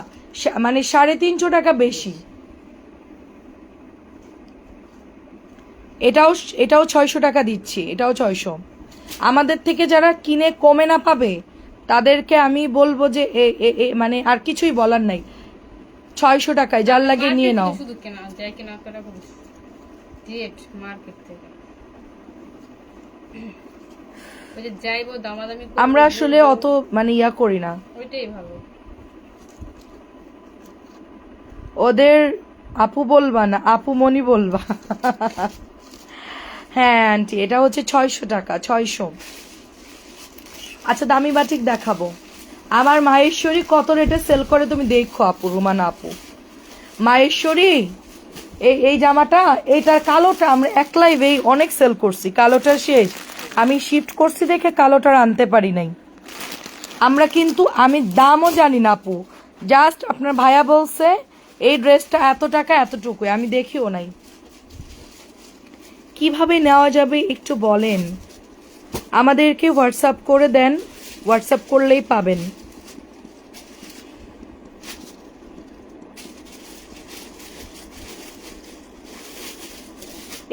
মানে 350 টাকা বেশি। এটাও এটাও 600 টাকা দিচ্ছি, এটাও 600। আমাদের থেকে যারা কিনে কমে না পাবে তাদেরকে আমি বলবো যে মানে আর কিছুই বলার নাই, 600 টাকায় যার লাগে নিয়ে নাও। শুধু কেনা যায়, কেনা করা বলিস রেট মার্কেট থেকে ওই যে যাইবো দামাদামি করবো, আমরা আসলে অত মানে ইয়া করি না, ওইটাই ভালো। ওদের আপু বলবা না, আপু মনি বলবা। হ্যাঁ আন্টি, এটা হচ্ছে 600 টাকা, 600। আচ্ছা দামি বাটিক দেখাবো। আমার মাহেশ্বরী কত রেটে সেল করে তুমি দেখো আপু, রুমানা আপু। মাহেশ্বরী এই জামাটা, এইটার কালোটা আমরা এক লাইভেই অনেক সেল করছি, কালোটা শেষ, আমি শিফট করছি দেখে কালোটার আনতে পারি নাই। আমরা কিন্তু আমি দামও জানি না আপু, জাস্ট আপনার ভাইয়া বলছে এই ড্রেসটা এত টাকা এতটুকু, আমি দেখিও নাই। কিভাবে নেওয়া যাবে একটু বলেন আমাদেরকে, হোয়াটসঅ্যাপ করে দেন, হোয়াটসঅ্যাপ করলেই পাবেন।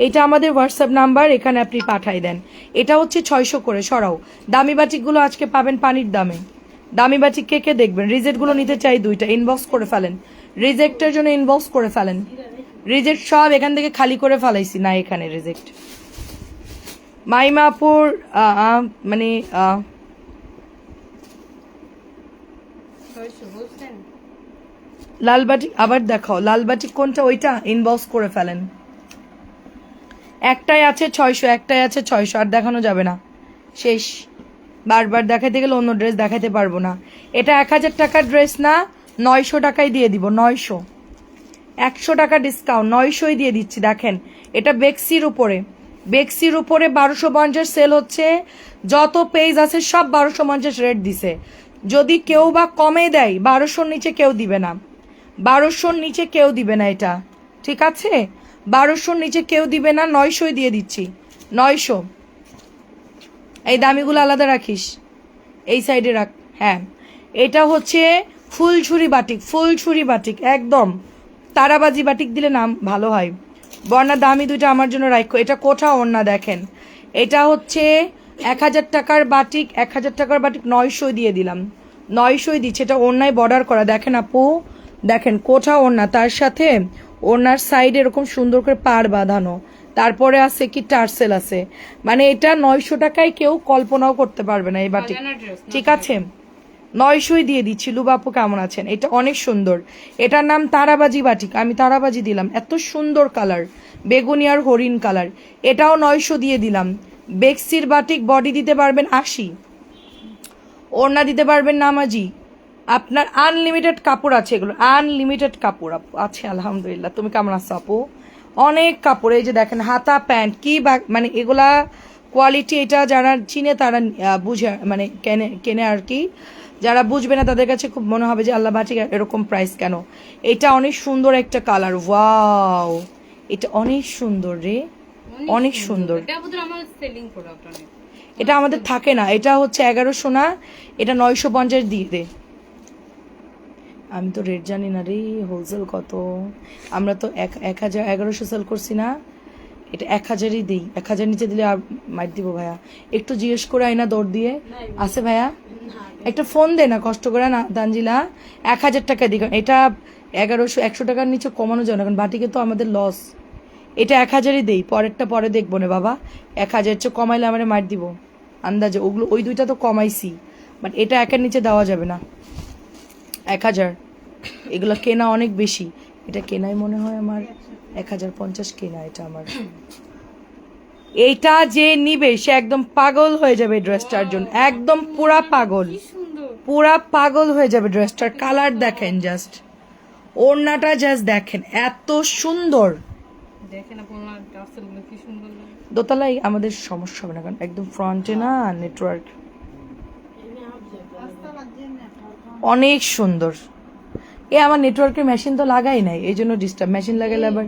এটা আমাদের হোয়াটসঅ্যাপ নাম্বার, এখানে আপনি পাঠাই দেন। এটা হচ্ছে 600 করে, সরাও। দামি বাটিকগুলো আজকে পাবেন পানির দামে। দামি বাটিক কে কে দেখবেন? রিজেক্টগুলো নিতে চাই 2টা, ইনবক্স করে ফেলেন। রিজেক্টের জন্য ইনবক্স করে ফেলেন। রিজেক্ট সব এখান থেকে খালি করে ফেলাইছি, না এখানে রিজেক্ট। মাইমাপুর মানে বুঝছেন লাল বাটিক আবার দেখাও, লাল বাটিক কোনটা? ওইটা ইনবক্স করে ফেলেন। একটাই আছে 600, একটাই আছে 600, আর দেখানো যাবে না, শেষ। বারবার দেখাইতে গেলে অন্য ড্রেস দেখাইতে পারবো না। এটা 1000 টাকার ড্রেস না, 900 টাকায় দিয়ে দিব, 900। 100 টাকা ডিসকাউন্ট, 900ই দিয়ে দিচ্ছি। দেখেন এটা বেক্সির উপরে, বেক্সির উপরে 1250 সেল হচ্ছে, যত পেজ আছে সব 1250 রেট দিছে। যদি কেউ বা কমে দেয়, 1200-র নিচে কেউ দিবে না, 1200-র নিচে কেউ দিবে না, এটা ঠিক আছে? 1200-র নিচে কেউ দিবে না, 900ই দিয়ে দিচ্ছি, 900। এই দামিগুলো আলাদা রাখিস, এই সাইডে রাখ। হ্যাঁ, এটা হচ্ছে ফুলছুরি বাটিক, ফুলছুরি বাটিক একদম, তারাবাজি বাটিক দিলে নাম ভালো হয়। বর্ণা দামি দুইটা আমার জন্য রাখো। এটা কোঠা ওড়না, দেখেন এটা হচ্ছে 1000 টাকার বাটিক, 1000 টাকার বাটিক 900 দিয়ে দিলাম, 900 দিচ্ছে। এটা ওড়নায় বর্ডার করা, দেখেন আপু, দেখেন কোঠা ওড়না, তার সাথে ওড়নার সাইডে এরকম সুন্দর করে পাড় বাঁধানো, তারপরে আছে কি টার্সেল আছে, মানে এটা 900 টাকায় কেউ কল্পনাও করতে পারবে না এই বাটিক, ঠিক আছে? 900ই দিয়ে দিচ্ছি। লুবাপু কেমন আছেন? এটা অনেক সুন্দর, এটার নাম তারাবাজি বাটিক, আমি তারাবাজি দিলাম, এত সুন্দর কালার, বেগুনি আর হরিণ কালার। এটাও 900 দিয়ে দিলাম। বেক্সির বাটিক, বডি দিতে পারবেন 80, ওড়না দিতে পারবেন নামাজি। আপনার আনলিমিটেড কাপড় আছে, এগুলো আনলিমিটেড কাপড় আছে। আলহামদুলিল্লাহ, তুমি কেমন আছো আপু? অনেক কাপড়, এই যে দেখেন হাতা প্যান্ট কি মানে এগুলা কোয়ালিটি, এটা যারা চিনে তারা বুঝে, মানে কেনে আর কি। যারা বুঝবে না তাদের কাছে খুব মনে হবে যে আল্লাহ বাটিক এরকম প্রাইস কেন। এটা অনেক সুন্দর একটা কালার, ওয়াও, এটা অনেক সুন্দর রে, অনেক সুন্দর। এটা আমাদের আমার সেলিং প্রোডাক্ট অনেক। এটা আমাদের থাকে না, এটা হচ্ছে 1100 না, এটা 950 দিয়ে দে। আমি তো রেট জানি না রে, হোলসেল কত। আমরা তো 1100 সেল করছি না, এটা 1000ই দিই। 1000 নিচে দিলে আর মাইট দিব ভাইয়া। একটু জিজ্ঞেস করে আইনা দৌড় দিয়ে আছে ভাইয়া, একটা ফোন দে না কষ্ট করে না তানজিলা। 1000 টাকা দিই, কারণ এটা 1100, 100 টাকার নিচে কমানো যায় না, কারণ বাটিকে তো আমাদের লস। এটা 1000ই দেই, পরেরটা পরে দেখবো না বাবা। 1000 চেয়ে কমাইলে আমার মাইট দিব আন্দাজে। ওগুলো ওই দুইটা তো কমাইছি, বাট এটা 1-এর নিচে দেওয়া যাবে না। 1000 এগুলো কেনা অনেক বেশি, এটা কেনাই মনে হয় আমার 1050 কেনা এটা আমার। এইটা যে নিবে সে একদম পাগল হয়ে যাবে ড্রেসটার জন্য, একদম পুরা পাগল, পুরা পাগল হয়ে যাবে ড্রেসটার। কালার দেখেন জাস্ট, ওড়নাটা জাস্ট দেখেন, এত সুন্দর। দেখেন আপনার টাসেলগুলো কি সুন্দর লাগে। দোতলায় আমাদের সমস্যা হবে না, কারণ একদম ফ্রন্টে না নেটওয়ার্ক। অনেক সুন্দর। আমার নেটওয়ার্কের মেশিন তো লাগাই নাই, এই জন্য ডিস্টার্ব। মেশিন লাগাইলে আবার,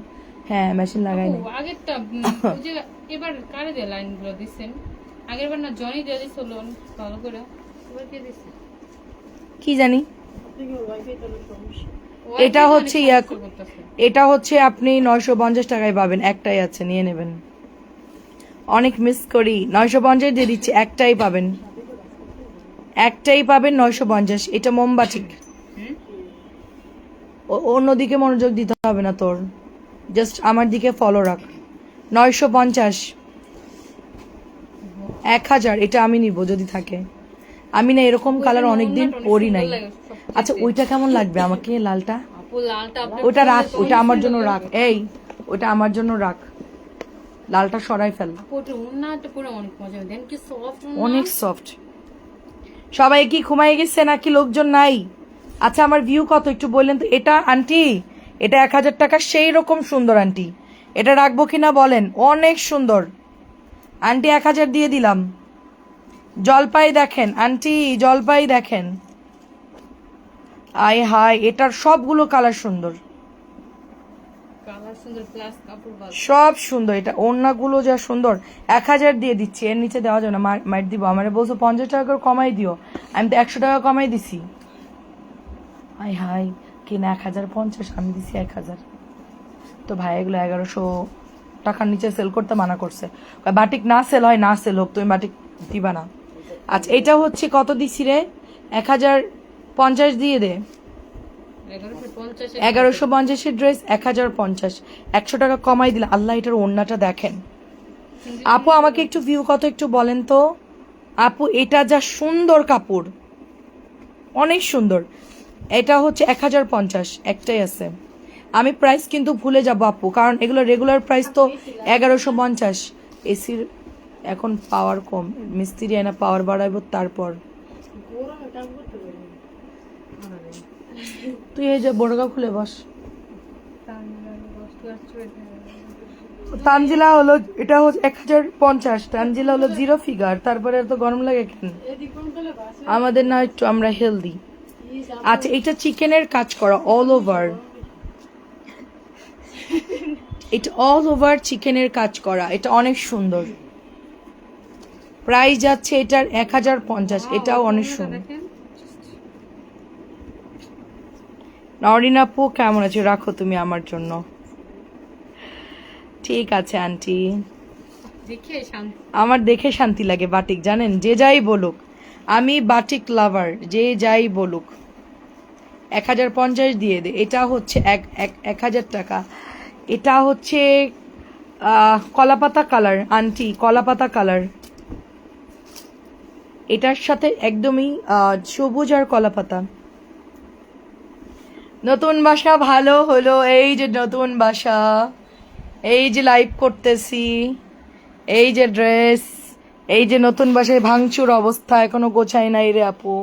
হ্যাঁ মেশিন লাগাই নাই। আগেরটা যে এবার কারে দিয়ে লাইনগুলো দিছেন? আগেরবার না জনি দিয়ে দিছিল ভালো করে, এবার কে দিছে কি জানি। এটা হচ্ছে এটা হচ্ছে আপনি 950 টাকায় পাবেন, একটাই আছে, নিয়ে নেবেন। অনেক মিস করি। 950 দিয়ে দিচ্ছি, একটাই পাবেন, 950। এটা মোমবাটিক, অন্যদিকে মনোযোগ দিতে হবে না তোর, জাস্ট আমার দিকে ফলো রাখ। 950, 1000। এটা আমি নিব যদি থাকে, আমি না এরকম কালার অনেকদিন পরি নাই। আচ্ছা ওইটা কেমন লাগবে আমাকে, লালটা? আপু লালটা আপনি ওটা রাখ, ওটা আমার জন্য রাখ, এই ওটা আমার জন্য রাখ, লালটা সরাই ফেল। আপু ওটা উন্নাটা পুরো অনেক মজা দেন, কি সফট অনেক সফট। সবাই কি ঘুমাই গেছে নাকি লোকজন নাই? আচ্ছা আমার ভিউ কত একটু বললেন তো। এটা আন্টি, এটা 1000 টাকা, সেই রকম সুন্দর আন্টি। এটা রাখবো কিনা বলেন? অনেক সুন্দর আন্টি, 1000 দিয়ে দিলাম। জলপাই দেখেন আন্টি, জলপাই দেখেন, আয় হায়, এটার সবগুলো কালার সুন্দর, কালার সুন্দর প্লাস কাপড় ভালো। সব সুন্দর। এটা ওড়নাগুলো যা সুন্দর। 1000 দিয়ে দিচ্ছি, এর নিচে দেওয়া যাবে না, মাইট দিব। আমার বলছো 50 টাকা করে কমাই দিও, আমি তো 100 টাকা কমাই দিছি। আয় হাই, কিনা 1050, আমি দিছি 1000। তো ভাই এগুলো 1100 টাকার নিচে সেল করতে মানা করছে, বাটিক না সেল হয়, না সেল হোক, তুমি বাটিক দিবা না। আচ্ছা এটা হচ্ছে কত দিছি রে? 1050 দিয়ে দে। 1150-এর ড্রেস 1050, 100 টাকা কমাই দিলে। আল্লাহ, এটার ওড়নাটা দেখেন। আপু আমাকে একটু ভিউ কত একটু বলেন তো আপু, এটা যা সুন্দর কাপড়, অনেক সুন্দর। এটা হচ্ছে 1050, একটাই আছে। আমি প্রাইস কিন্তু ভুলে যাব আপু, কারণ এগুলো রেগুলার প্রাইস তো 1150। এসির এখন পাওয়ার কম, মিস্ত্রি এনে পাওয়ার বাড়াইব তারপর। তুই এই যে বড়গা খুলে বস। তানজিলা হলো, এটা হচ্ছে 1050, তানজিলা হলো 0 ফিগার, তারপরে এত গরম লাগে কেন? আমাদের না একটু আমরা হেলদি। আচ্ছা এটা চিকেনের কাজ করা অল ওভার, এটা অল ওভার চিকেনের কাজ করা, এটা অনেক সুন্দর। প্রাইস যাচ্ছে এটার 1050, এটাও অনেক সুন্দর। নরিন আপু কেমন আছে? রাখো তুমি আমার জন্য। ঠিক আছে আন্টি, দেখে শান্তি। আমার দেখে শান্তি লাগে বাটিক, জানেন, যে যাই বলুক, আমি বাটিক লাভার, যে যাই বলুক। 1050 দিয়ে দে। এটা হচ্ছে 1000 টাকা। এটা হচ্ছে কলাপাতা কালার আন্টি, কলাপাতা কালার। এটার সাথে একদমই সবুজ আর কলাপাতা। নতুন বাসা ভালো হলো, এই যে নতুন বাসা, এই যে লাইভ করতেছি, এই যে ড্রেস, এই যে নতুন বাসায় ভাঙচুর অবস্থা, এখনো গোছাই নাই রে আপু,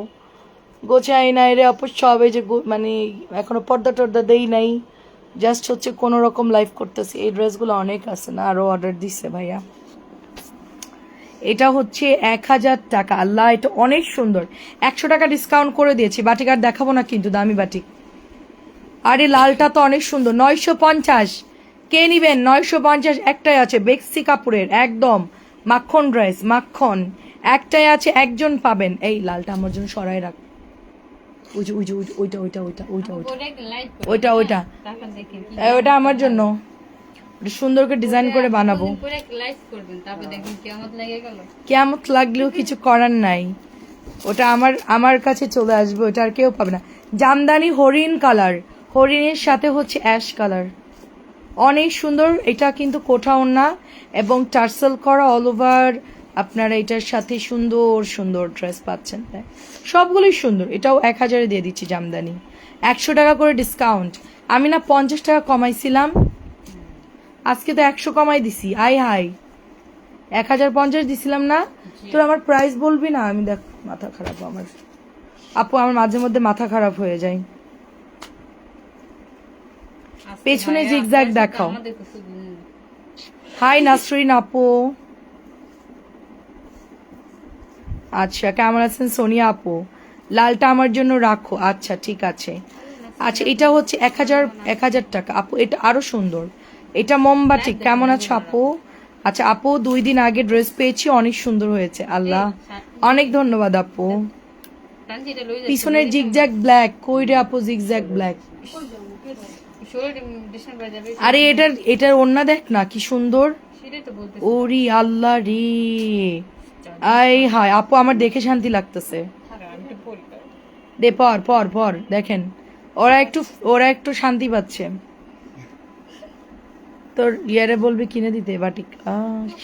গোছাই নাই রে আপু সব। এই যে মানে এখনো পর্দা টর্দা দেই নাই, জাস্ট হচ্ছে কোনো রকম লাইভ করতেছি। এই ড্রেসগুলো অনেক আছে না, আরো অর্ডার দিচ্ছে ভাইয়া। এটা হচ্ছে 1000 টাকা। আল্লাহ, এটা অনেক সুন্দর। 100 টাকা ডিসকাউন্ট করে দিয়েছি। বাটিক আর দেখাবো না কিন্তু, দামি বাটিক। আরে লালটা তো অনেক সুন্দর। 950, কে নিবেন? 950, একটাই আছে, বেক্সি কাপড়ের একদম মাখন ড্রেস, মাখন, একটাই আছে, একজন পাবেন। এই লালটা আমার জন্য সরাই রাখ, ওইটা ওইটা ওইটা ওইটা ওইটা ওইটা ওইটা ওইটা ওইটা তারপর দেখেন কি ওইটা আমার জন্য, ওটা সুন্দর করে ডিজাইন করে বানাবো। করে লাইভ করবেন, তারপর দেখেন কিয়ামত লেগে গেল। কেমন লাগলেও কিছু করার নাই, ওটা আমার কাছে চলে আসবে, ওটা আর কেউ পাবে না। জামদানি হরিণ কালার, হরিণের সাথে হচ্ছে অ্যাশ কালার, অনেক সুন্দর। এটা কিন্তু কোঠা ওড়না এবং টার্সেল করা অল ওভার। আপনারা এটার সাথে সুন্দর সুন্দর ড্রেস পাচ্ছেন, সবগুলোই সুন্দর। এটাও 1000 দিয়ে দিচ্ছি জামদানি, 100 টাকা করে ডিসকাউন্ট। আমি না 50 টাকা কমাইছিলাম, আজকে তো 100 কমাই দিছি। আই হাই, 1050 দিছিলাম না? তোর আমার প্রাইস বলবি না? আমি দেখ, মাথা খারাপ আমার আপু, আমার মাঝে মধ্যে মাথা খারাপ হয়ে যায়। পেছনে জিগজ্যাগ দেখাও। হাই নাসরিন আপু, আচ্ছা কেমন আছেন সোনিয়া আপু? লালটা আমার জন্য রাখো, আচ্ছা ঠিক আছে। আচ্ছা এটা হচ্ছে 1000 টাকা আপু, এটা আরো সুন্দর। এটা মোমবাটিক, কেমন আছো আপু? আচ্ছা আপু 2 দিন আগে ড্রেস পেয়েছি, অনেক সুন্দর হয়েছে। আল্লাহ, অনেক ধন্যবাদ আপু। পিছনের জিগজ্যাগ ব্ল্যাক কই রে আপু? জিগজ্যাগ ব্ল্যাক, আরে এটার ওড়না দেখ না কি সুন্দর। এটাই তো বলতেছি ওরি আল্লাহ রে, আই হায় আপু আমার দেখে শান্তি লাগতেছে। আন্টি পরিবার দে পর পর পর দেখেন ওরা একটু শান্তি পাচ্ছে। তোর ইয়ারে বলবি কিনে দিতে বাটিক।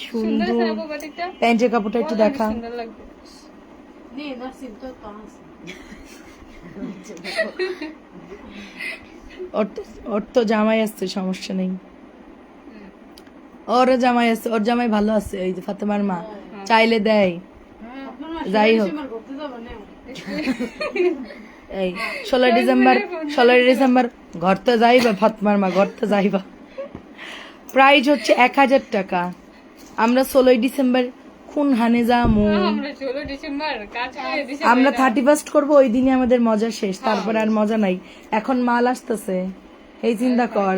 সুন্দর সুন্দর আছে বাটিকটা প্যান্টের কাপড়টা একটু দেখা। সুন্দর লাগবে নে নাসিম তো কাজ ওর তো জামাই আসছে, সমস্যা নেই। ওর জামাই আছে, ওর জামাই ভালো আছে। ওই যে ফাতেমার মা চাইলে দেয়। যাই হোক, করতে যাবো না এই 16 ডিসেম্বর ঘরতে যাইবা ফাতেমার মা, ঘরতে যাইবা। প্রাইস হচ্ছে 1000 টাকা। আমরা 16 ডিসেম্বর খুন হানে যামু। আমরা 16 ডিসেম্বর কাজ করে দিছি আমরা 31 করবো, ওই দিনে আমাদের মজা শেষ, তারপর আর মজা নাই। এখন মাল আসতেছে, এই চিন্তা কর।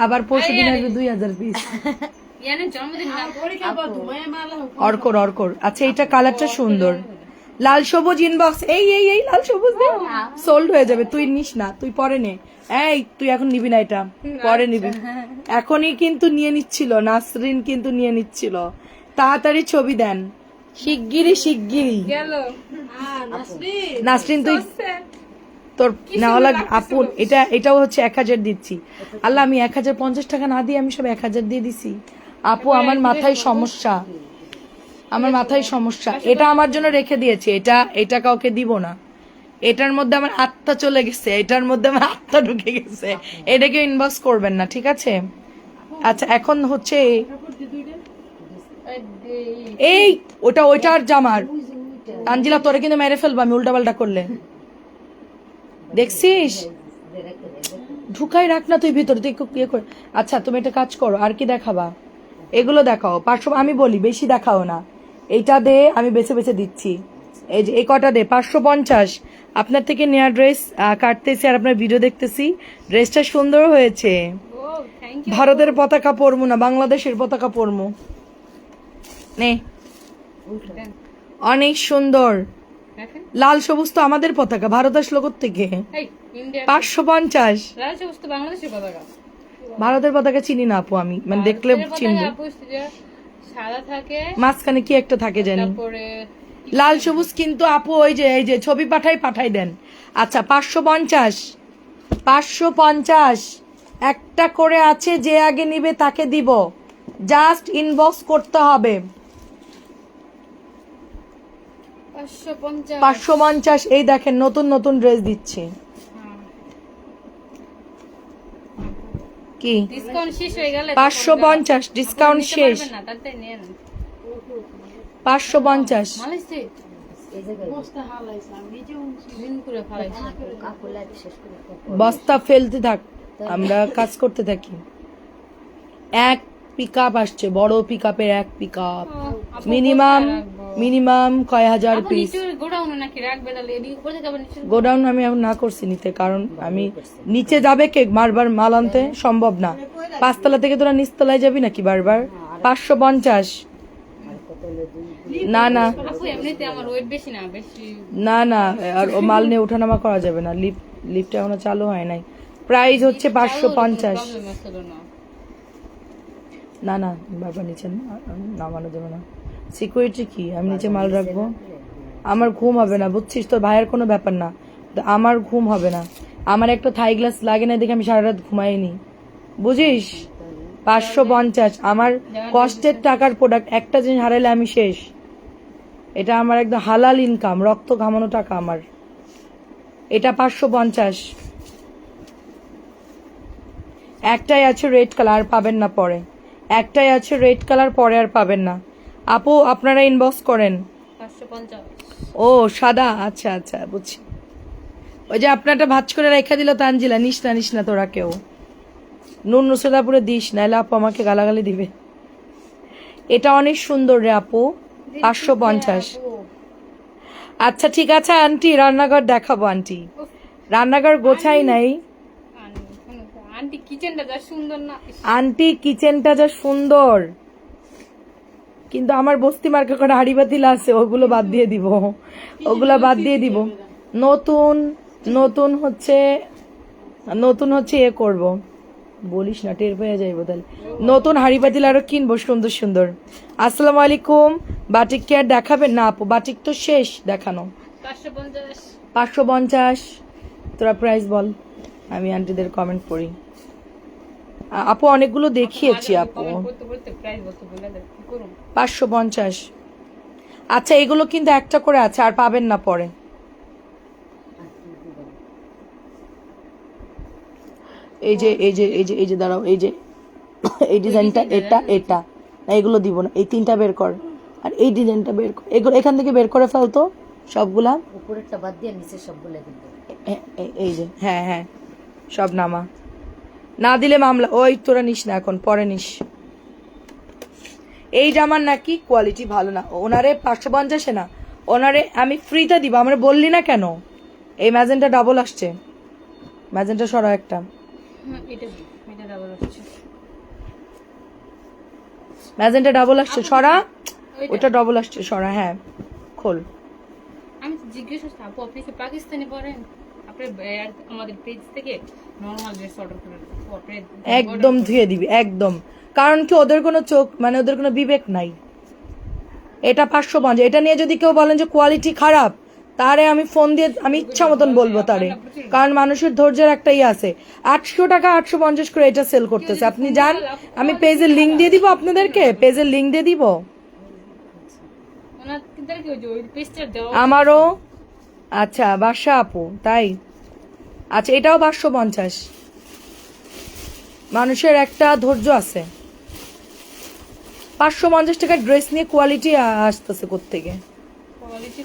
আবার পরশু দিন আসবে 2000 পিস। ইয়ানের জন্মদিন না পরীক্ষা কর তুমি মালা অর্কর আচ্ছা, এইটা কালারটা সুন্দর, লাল সবুজ ইনবক্স। এই লাল সবুজ সোল্ড হয়ে যাবে, তুই নিস না, তুই পরে নে। এই তুই এখন নিবি না, এটা পরে নিবি। এখনই কিন্তু নিয়ে নিচ্ছিল, নাসরিন কিন্তু নিয়ে নিচ্ছিল। তাড়াতাড়ি ছবি দেন, শিগগিরই। গেল নাসরিন তুই তোর নেওয়া লাগবে আপু। এটাও হচ্ছে 1000 দিচ্ছি। আল্লাহ, আমি 1050 টাকা না দিয়ে আমি সব 1000 দিয়ে দিছি। আপু আমার মাথায় সমস্যা, এটা আমার জন্য রেখে দিয়েছে, এটা কাউকে দিব না। এটার মধ্যে আমার আত্মা চলে গেছে, এটার মধ্যে আমার আত্মা ঢুকে গেছে। এটাকে ইনবক্স করবেন না, ঠিক আছে? আচ্ছা, এখন হচ্ছে এই ওইটার জামার তানজিলা, তোরে কিন্তু মেরে ফেলবো আমি উল্টাপাল্টা করলে। দেখছিস, ঢুকাই রাখ না তুই ভিতরে, তুই ইয়ে কর। আচ্ছা, তুমি একটা কাজ করো, আর কি দেখাবা? এগুলো দেখাও 500, আমি বলি বেশি দেখাও না। এইটা দে, আমি বেছে বেছে দিচ্ছি। এই যে এই কটা দে, 550। আপনার থেকে নেওয়া ড্রেস কাটতেছি আর আপনার ভিডিও দেখতেছি। ড্রেসটা সুন্দর হয়েছে। ও থ্যাংক ইউ ভারতের পতাকা পরমু না, বাংলাদেশের পতাকা পরমু। নে, অনেক সুন্দর। দেখেন লাল সবুজ তো আমাদের পতাকা, ভারত আসলো থেকে। এই ইন্ডিয়া 550 লাল সবুজ তো বাংলাদেশের পতাকা। ভারতের পতাকা চিনি না আপু আমি, মানে দেখলে ভারতের চিনবো। পতাকা আপু যে সাদা থাকে, মাঝখানে কি একটা থাকে জানি। তারপরে লাল সবুজ কিন্তু আপু ওই যে ছবি পাঠাই দেন। আচ্ছা, 550 একটা করে আছে, যে আগে নিবে তাকে দিব। জাস্ট ইনবক্স করতে হবে। 550 550। এই দেখেন, নতুন ড্রেস দিচ্ছি। কি ডিসকাউন্ট শেষ হয়ে গেলে 550 ডিসকাউন্ট শেষ। না তাড়াতাড়ি নেন। 550 মালাইছে এই জায়গায় বস্তা হালাইছে আমি নিজে দিন করে ফলাইছে কাপড় লাইট শেষ করে বস্তা ফেলতে থাক, আমরা কাজ করতে থাকি। এক পিকআপ আসছে, বড় পিকআপের এক পিকআপ, মিনিমাম কয় হাজার আপু পিস। নিচে গোডাউনে নাকি রাখবে, তাহলে এদিকে উপর থেকে আবার নিচে গোডাউন আমি এখন না করছি নিতে, কারণ আমি নিচে যাবে কে বারবার মাল আনতে সম্ভব না। 5 তলা থেকে তোরা নিচতলায় যাবি নাকি বারবার? 550 না আপু এমনিতে আমার ওয়েট বেশি না, বেশি না, আর ও মাল নিয়ে ওঠানামা করা যাবে না। লিফট এখনো চালু হয় নাই। প্রাইস হচ্ছে 550। প্রবলেম আসছিল না। না বারবার নিচে নামানো যাবে না। সিকিউরিটি কি, আমি নিচে মাল রাখবো? আমার ঘুম হবে না, বুঝছিস? তোর ভাইয়ের কোনো ব্যাপার না, আমার ঘুম হবে না। আমার একটা থাই গ্লাস লাগে না দেখে আমি সারা রাত ঘুমাইনি, বুঝিস? 550 আমার কষ্টের টাকার প্রোডাক্ট। একটা জিনিস হারাইলে আমি শেষ। এটা আমার একদম হালাল ইনকাম, রক্ত ঘামানো টাকা আমার। এটা 550। একটাই আছে রেড কালার, আর পাবেন না পরে। একটাই আছে রেড কালার, পরে আর পাবেন না। আপু আপনারা ইনবক্স করেন। 550 ও সাদা, আচ্ছা বুঝছি। ওই যে আপনারটা ভাজ করে রেখে দিল তানজিলা, নিস না তোরা কেউ। নুন নুসরাদাপুরে দিস, নাহলে আপু আমাকে গালাগালি দিবে। এটা অনেক সুন্দর রে আপু, 550। আচ্ছা ঠিক আছে আন্টি, রান্নাঘর দেখাবো আন্টি। রান্নাঘর গোছাই নাই আন্টি, কিচেনটা যা সুন্দর না। আন্টি কিচেনটা যা সুন্দর, কিন্তু আমার বস্তি মার্কা করা হাড়ি বাতিল আছে, ওগুলো বাদ দিয়ে দিব। নতুন হচ্ছে এ করব, বলিস না, টের পেয়ে যাইবো তাহলে। নতুন হাড়ি পাতিল আরো কিনবো সুন্দর সুন্দর। আসসালামু আলাইকুম। বাটিক কি আর দেখাবেন? না আপু, বাটিক তো শেষ দেখানো। 550 550। তোরা প্রাইস বল, আমি আন্টিদের কমেন্ট পড়ি। আপু অনেকগুলো দেখিয়েছি আপু। করতে করতে প্রাইস বলতে বলে দেন কি করুন। 550। আচ্ছা এগুলো কিন্তু একটা করে আছে, আর পাবেন না পরে। এই যে এই যে এই যে এই যে দাঁড়াও, এই যে এই ডিজাইনটা, এটা এটা না, এগুলো দিব না। এই তিনটা বের কর, আর এই ডিজাইনটা বের কর। এগুলো এখান থেকে বের করে ফেলতো সবগুলা। উপরেরটা বাদ দিয়ে নিচে সবগুলো দিব। এই যে, হ্যাঁ হ্যাঁ, সব নামা। না দিলে মামলা। ওই তোরা নিস না এখন, পরে নিস। এই জামার নাকি কোয়ালিটি ভালো না। ওনারে 550 না, ওনারে আমি ফ্রিতে দিব। আমরা বললি না কেন? এই ম্যাজেন্টা ডাবল আসছে, ম্যাজেন্টা সরা একটা। এটা ডাবল হচ্ছে। ম্যাজেন্টা ডাবল আসছে সরা, ওটা ডাবল আসছে সরা। হ্যাঁ খোল। আমি জিজ্ঞেস করছি আপু আপনি কি পাকিস্তানি পড়েন? আপনি আমাদের পেজ থেকে নরমাল ড্রেস অর্ডার করেন, একদম ধুয়ে দিবি একদম। কারণ কি ওদের কোনো চোখ, মানে ওদের কোনো বিবেক নাই। এটা 550। এটা নিয়ে যদি কেউ বলেন যে কোয়ালিটি খারাপ, তারে আমি ফোন দিয়ে আমি ইচ্ছা মতন বলবো তারে। কারণ মানুষের ধৈর্যের একটা ইয়ে আছে। 800 টাকা 850 করে এটা সেল করতেছে। আপনি যান, আমি পেজের লিঙ্ক দিয়ে দিব আপনাদেরকে, পেজের লিঙ্ক দিয়ে দিব। আমারও। আচ্ছা বাসা আপু, তাই? আচ্ছা এটাও 550। মানুষের একটা ধৈর্য আছে। 550 টাকার ড্রেস নিয়ে কোয়ালিটি আসতেছে কোত্থেকে?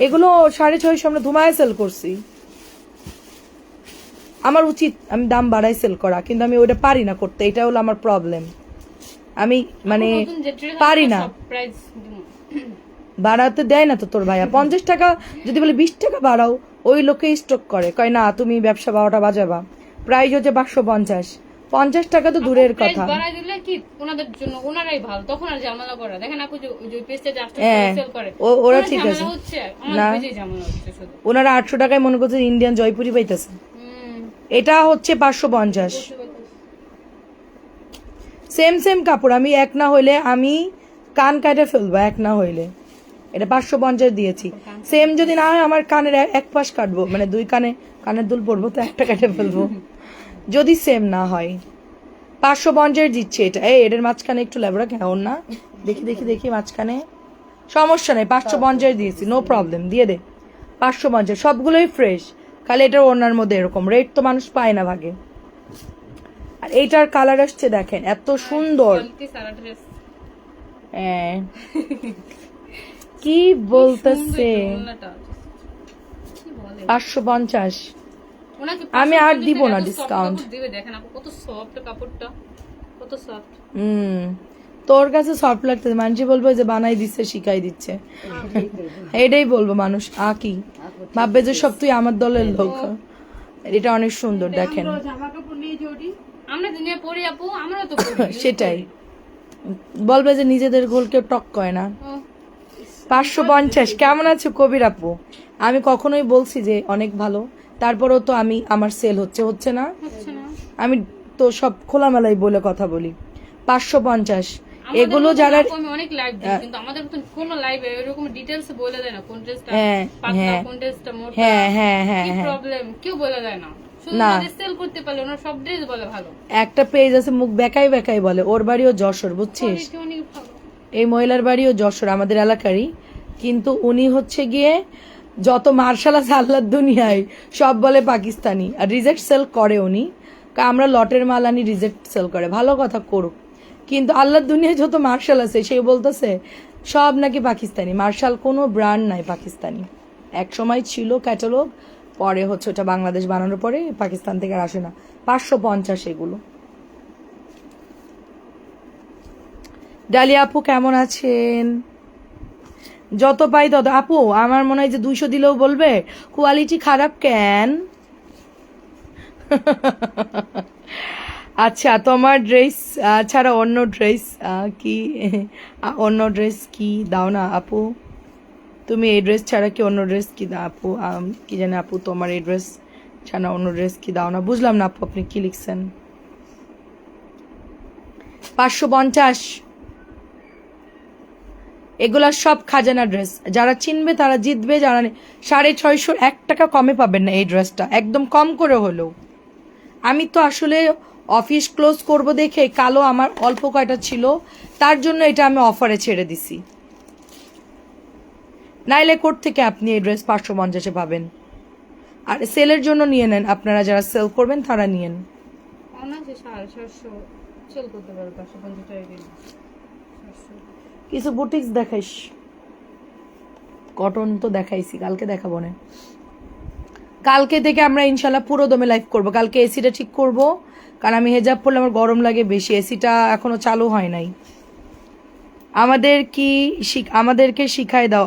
এগুলো 650 আমরা ধুমায় সেল করছি। আমার উচিত আমি দাম বাড়াই সেল করা, কিন্তু আমি ওটা পারি না করতে। এটা হলো আমার প্রবলেম। আমি মানে পারি না, বাড়াতে দেয় না তো তোর ভাইয়া। 50 টাকা যদি বলে 20 টাকা বাড়াও, ওই লোকে স্টক করে, কয় না তুমি ব্যবসা 12টা বাজাবা। প্রাইস হচ্ছে 550। 50 টাকা তো দূরের কথা। বাড়াই দিলে কি ওনাদের জন্য, ওনারাই ভালো, তখন আর ঝামেলা করে। দেখেন আপু যে পেজটা যে সেল করে, ওরা ঠিক আছে না, ঝামেলা হচ্ছে শুধু। ওনারা 800 টাকায় মনে করছে ইন্ডিয়ান জয়পুরি পাইতেছে। এটা হচ্ছে 550। সেম সেম কাপড়। আমি এক না হইলে আমি কান কাটে ফেলবো, এক না হইলে। এটা 550 দিয়েছি। সেম যদি না হয় আমার কানের এক পাশ কাটবো, মানে দুই কানে কানের দুল পরবো, তো একটা কেটে ফেলবো যদি সেম না হয়। 550 দিচ্ছে এটা। এই এটার মাঝখানে একটু লেবরা কেমন না, দেখি দেখি দেখি মাঝখানে। সমস্যা নেই, 550 দিয়েছি, নো প্রবলেম, দিয়ে দে। 550 সবগুলোই ফ্রেশ, খালি এটার ওনার মধ্যে এরকম রেট তো মানুষ পায় না ভাগে। আর এইটার কালার আসছে দেখেন, এত সুন্দর। হ্যাঁ কি বলতেছে? 550। আমি আর দিব না ডিসকাউন্ট। তোর কাছে সফট লাগতেছে, মানুষ বলবো যে বানাই দিচ্ছে, শিখাই দিচ্ছে, এটাই বলবো মানুষ। কি ভাববে যে সব তুই আমার দলের লোক। এটা অনেক সুন্দর দেখেন। সেটাই বলবে যে নিজেদের গোল কেউ টক করে না। 550। কেমন আছো কবির আপু? আমি কখনোই বলছি যে অনেক ভালো, তারপরেও তো আমি আমার সেল হচ্ছে না। আমি তো সব খোলামেলাই বলে কথা বলি। 550 এগুলো যারা অনেক লাইভ দিই, কিন্তু আমাদের কোন লাইভে এরকম ডিটেইলস বলে দেয় না কোন ড্রেসটা পাতলা, কোন ড্রেসটা মোটা। কি প্রবলেম কেউ বলে দেয় না। না সেল করতে পারলে ওনার সব ড্রেস বলে ভালো। একটা পেজ আছে মুখ বেকাই বেকাই বলে, ওর বাড়িও যশোর, বুঝছিস? এই মহিলার বাড়িও যশোর, আমাদের এলাকারই। কিন্তু উনি হচ্ছে গিয়ে যত মার্শাল আছে আল্লাহর দুনিয়ায় সব বলে পাকিস্তানি, আর রিজেক্ট সেল করে উনি। আমরা লটের মাল আনি, রিজেক্ট সেল করে। ভালো কথা করুক, কিন্তু আল্লাহর দুনিয়ায় যত মার্শাল আছে সে বলতেছে সব নাকি পাকিস্তানি। মার্শাল কোনো ব্র্যান্ড নাই পাকিস্তানি। এক সময় ছিল ক্যাটালগ, পরে হচ্ছে ওটা বাংলাদেশ বানানোর পরে পাকিস্তান থেকে আর আসে না। 550 এগুলো। ডালিয়া আপু কেমন আছেন? যত পাই তত। আপু আমার মনে হয় যে 200 দিলেও বলবে কোয়ালিটি খারাপ কেন। আচ্ছা তোমার ড্রেস ছাড়া অন্য ড্রেস কি, অন্য ড্রেস কি দাও না আপু? তুমি এই ড্রেস ছাড়া কি অন্য ড্রেস কি দাও আপু? কি জানে আপু, তোমার এই ড্রেস ছাড়া অন্য ড্রেস কি দাও না? বুঝলাম না আপু আপনি কি লিখছেন। 550। এগুলা সব খাজানা ড্রেস, যারা চিনবে তারা জিতবে, যারা 650 1 টাকা কমে পাবেন না এই ড্রেসটা, একদম কম করে হলেও। আমি তো আসলে অফিস ক্লোজ করব দেখে কালো আমার অল্প কয়টা ছিল, তার জন্য এটা আমি অফারে ছেড়ে দিছি। নাইলে কোর্ট থেকে আপনি এই ড্রেস 550-এ পাবেন। আর সেলের জন্য নিয়ে নেন, আপনারা যারা সেল করবেন তারা নিয়েন। অনায়াসে 750 সেল করতে পারবে 550 টাকা দিয়ে। 700 কিছু বুটিক্স দেখাইস, কটন তো দেখাইছি, কালকে দেখাবো না। কালকে থেকে আমরা ইনশাল্লাহ পুরো দমে লাইভ করব। কালকে এসিটা ঠিক করব, কারণ আমি হেজাব পরলে আমার গরম লাগে বেশি, এসিটা এখনো চালু হয় নাই। আমাদেরকে শিখাই দাও,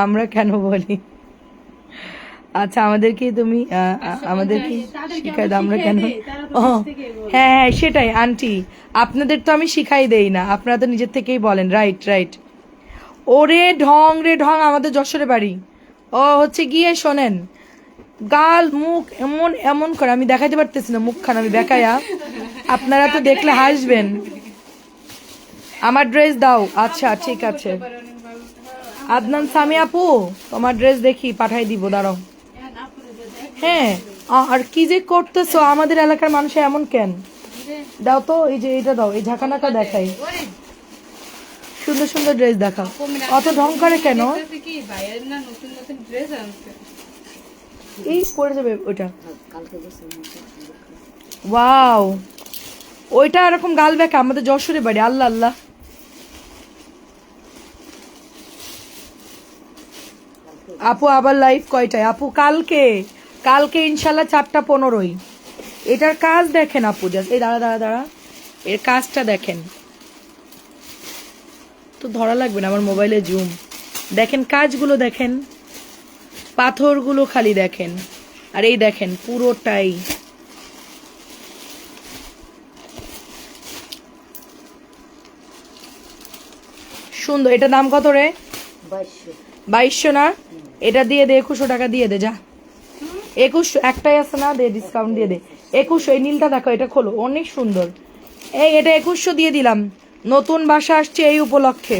আমরা কেন বলি? আচ্ছা, আমাদেরকে তুমি আমাদেরকে শিখাই দাও, আমরা কেন? ও হ্যাঁ, সেটাই আন্টি, আপনাদের তো আমি শিখাই দেই না, আপনারা তো নিজের থেকেই বলেন। Right right. ওরে ঢং রে ঢং, আমাদের যশোরে বাড়ি। ও হচ্ছে গিয়ে শোনেন, গাল মুখ এমন এমন করে, আমি দেখাইতে পারতেছি না মুখখান, আমি বেকায়া, আপনারা তো দেখলে হাসবেন। আমার ড্রেস দাও। আচ্ছা ঠিক আছে। আদনান সামি আপু, তোমার ড্রেস দেখি পাঠাই দিব, দাঁড়াও। হ্যাঁ, আর কি যে করতেছো, আমাদের এলাকার মানুষ এমন কেন? দাও তো, এই যে এটা দাও, এই ঝাঁকানাকা দেখাই, সুন্দর সুন্দর ড্রেস দেখাও, অত ঢং করে কেন? কি ভাইয়ের না নতুন নতুন ড্রেস আনছে, এই পরে যাবে ওইটা। কালকে বসে ওয়াও, ওইটা এরকম গাল বেঁকা, আমাদের যশোরে বাড়ি। আল্লাহ আল্লাহ। আপু আবার লাইভ কয়টায়? আপু কালকে ইনশাল্লাহ 4:15। এটার কাজ দেখেন আপু, জাস্ট এই দাঁড়া, এর কাজটা দেখেন তো, ধরা লাগবে না, আমার মোবাইলে জুম দেখেন, কাজগুলো দেখেন, পাথরগুলো খালি দেখেন, আর এই দেখেন পুরোটাই। সুন্দর। এটা দাম কত রে? 2200 না? এটা দিয়ে দে, 2100 টাকা দিয়ে দে, যা। 2100 একটাই আছে না, দে ডিসকাউন্ট দিয়ে দে। 2100। এই নীলটা দেখো, এটা খোলো, অনেক সুন্দর। এই এটা 2100 দিয়ে দিলাম, নতুন বাসা আসছে এই উপলক্ষে।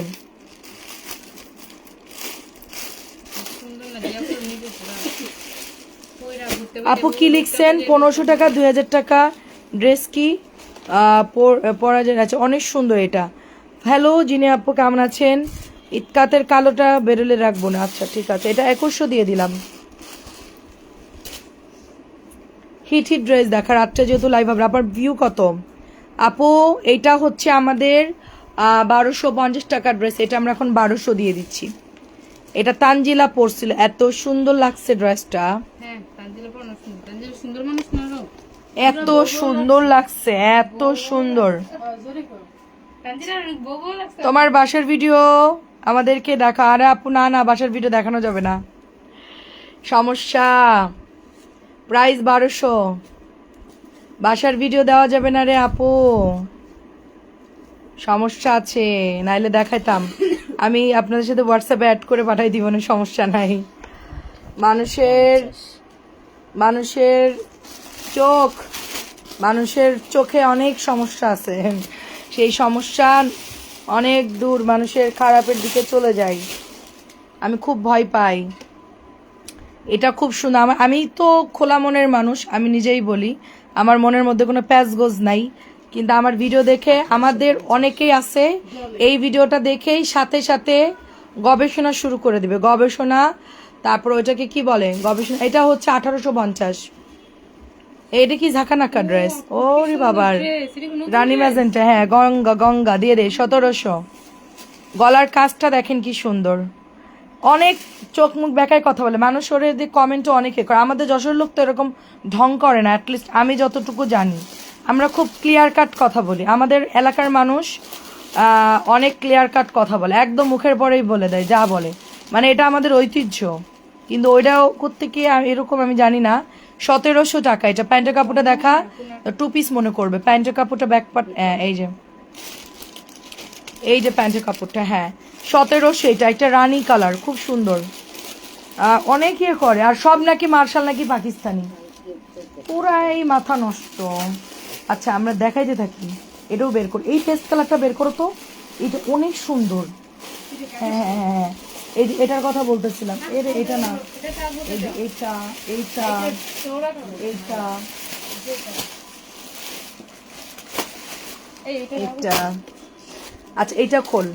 আপু কি লিখছেন? 1500 টাকা, 2000 টাকা ড্রেস কি পরা যায়? আচ্ছা, অনেক সুন্দর এটা। হ্যালো জিনি আপু, কেমন আছেন? ইতকাতের কালোটা বেরোলে রাখবো না। আচ্ছা ঠিক আছে, এটা 2100 দিয়ে দিলাম। হিট ড্রেস দেখা, রাতটা যেহেতু লাইভ হবে। আপনার ভিউ কত আপু? এইটা হচ্ছে আমাদের 1250 টাকার ড্রেস, এটা আমরা এখন 1200 দিয়ে দিচ্ছি। এটা তানজিলা পরছিল, এত সুন্দর লাগছে ড্রেসটা। হ্যাঁ তানজিলা পড়ানো সুন্দর, তানজিলা সুন্দর মানুষ না রো, এত সুন্দর লাগছে, এত সুন্দর। তানজিলা বউ লাগছে। তোমার বাসার ভিডিও আমাদেরকে দেখা। আরে আপু না, বাসার ভিডিও দেখানো যাবে না, সমস্যা। প্রাইস 1200, বাসার ভিডিও দেওয়া যাবে না রে আপু, সমস্যা আছে, নাইলে দেখাইতাম। আমি আপনাদের সাথে হোয়াটসঅ্যাপে অ্যাড করে পাঠাই দিব না, সমস্যা নাই। মানুষের চোখে অনেক সমস্যা আছে, সেই সমস্যা অনেক দূর মানুষের খারাপের দিকে চলে যায়, আমি খুব ভয় পাই। এটা খুব সুন্দর। আমি তো খোলা মনের মানুষ, আমি নিজেই বলি আমার মনের মধ্যে কোনো প্যাচগোজ নাই, কিন্তু আমার ভিডিও দেখে আমাদের অনেকেই আছে এই ভিডিওটা দেখেই সাথে সাথে গবেষণা শুরু করে দিবে, গবেষণা। তারপর ওইটাকে কি বলে, গবেষণা। এটা হচ্ছে 1850। এটা কি ঝাঁকানাকা ড্রেস? ওরে বাবার, রানী ম্যাজেন্টা। হ্যাঁ, গঙ্গা দিয়ে দে 1700। গলার কাজটা দেখেন কি সুন্দর। অনেক চোখ মুখ বেকায় কথা বলে মানুষ, ওরে দিয়ে কমেন্টও অনেকে করে। আমাদের যশোর লোক তো এরকম ঢং করে না, অ্যাটলিস্ট আমি যতটুকু জানি। আমরা খুব ক্লিয়ার কাট কথা বলি, আমাদের এলাকার মানুষ অনেক ক্লিয়ার কাট কথা বলে, একদম মুখের পরেই বলে দেয় যা বলে, মানে এটা আমাদের ঐতিহ্য। কিন্তু ওইটাও করতে কি এরকম আমি জানি না। 1700 টাকা। এটা প্যান্টের কাপড়টা দেখা, 2 পিস মনে করবে। প্যান্টের কাপড়টা ব্যাক পার্ট, এই যে প্যান্টের কাপড়টা, হ্যাঁ 1700। এটা একটা রানী কালার, খুব সুন্দর। অনেক ইয়ে করে, আর সব নাকি মার্শাল নাকি পাকিস্তানি, পুরাই মাথা নষ্ট। আচ্ছা আমরা দেখাইতে থাকি। এটাও বের করো, এই পেস্ট কালারটা বের করো তো, এটা অনেক সুন্দর। হ্যাঁ হ্যাঁ হ্যাঁ হ্যাঁ, এই যে এটার কথা বলতেছিলাম, এটা না, এই যে এইটা এইটা এইটা এটা, আচ্ছা এইটা খোল,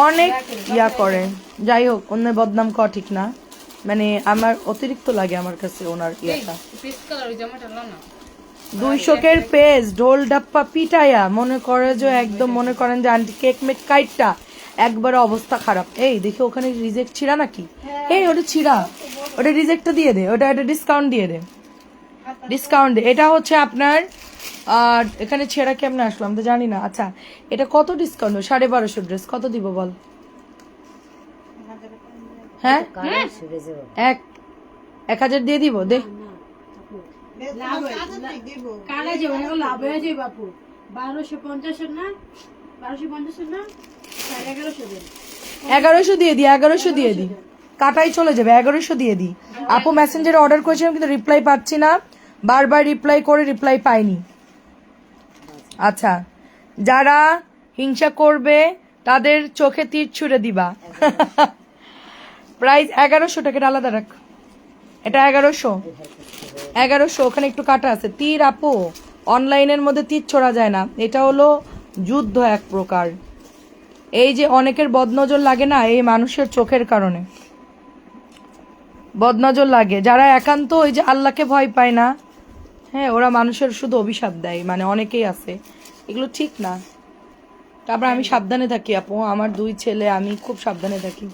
অনেক ইয়া করে। যাই হোক, অন্যের বদনাম করা ঠিক না, মানে আমার অতিরিক্ত লাগে আমার কাছে ওনার ইয়াটা। পিস কালার ওই জামাটা লো না 200 পেজ ঢোল ডাপ্পা পিটাইয়া মনে করে যে একদম মনে করেন যে আন্টি কেক মেক কাইটটা একবারে অবস্থা খারাপ। এই দেখি ওখানে রিজেক্ট ছিড়া নাকি, এই ওটা ছিড়া, ওটা রিজেক্টটা দিয়ে দে, ওটা একটা ডিসকাউন্ট দিয়ে দে, ডিসকাউন্ট দে। এটা হচ্ছে আপনার এখানে ছেঁড়া কেমনে আসলো আমি তো জানি না। আচ্ছা এটা কত ডিসকাউন্ট? 1250 ড্রেস কত দিব বল? হ্যাঁ কালার সেরে যাবে 1000 দিয়ে দিব, দে। কালা যাবে না, লাভ হয়ে যাবে বাপু। 1250 না, 1250 না, 1150 দেন। 1100 দিয়ে দি, 1100 দিয়ে দি, কাটাই চলে যাবে, 1100 দিয়ে দি। আপু মেসেঞ্জারে অর্ডার করেছিলাম কিন্তু রিপ্লাই পাচ্ছি না, বারবার রিপ্লাই করে রিপ্লাই পাইনি। আচ্ছা যারা হিংসা করবে তাদের চোখে তীর ছুঁড়ে দিবা। প্রাইস 1100 টাকা, আলাদা রাখ, এটা 1100 ওখানে একটু কাটা আছে। তীর আপু অনলাইনের মধ্যে তীর ছোড়া যায় না, এটা হলো যুদ্ধ এক প্রকার। এই যে অনেকের বদনজর লাগে না, এই মানুষের চোখের কারণে বদনজর লাগে। যারা একান্ত ওই যে আল্লাহকে ভয় পায় না, হ্যাঁ ওরা মানুষের শুধু অভিশাপ দেয়, মানে অনেকেই আছে, এগুলো ঠিক না। তারপর আমি সাবধানে থাকি আপু, আমার 2 ছেলে, আমি খুব সাবধানে থাকি।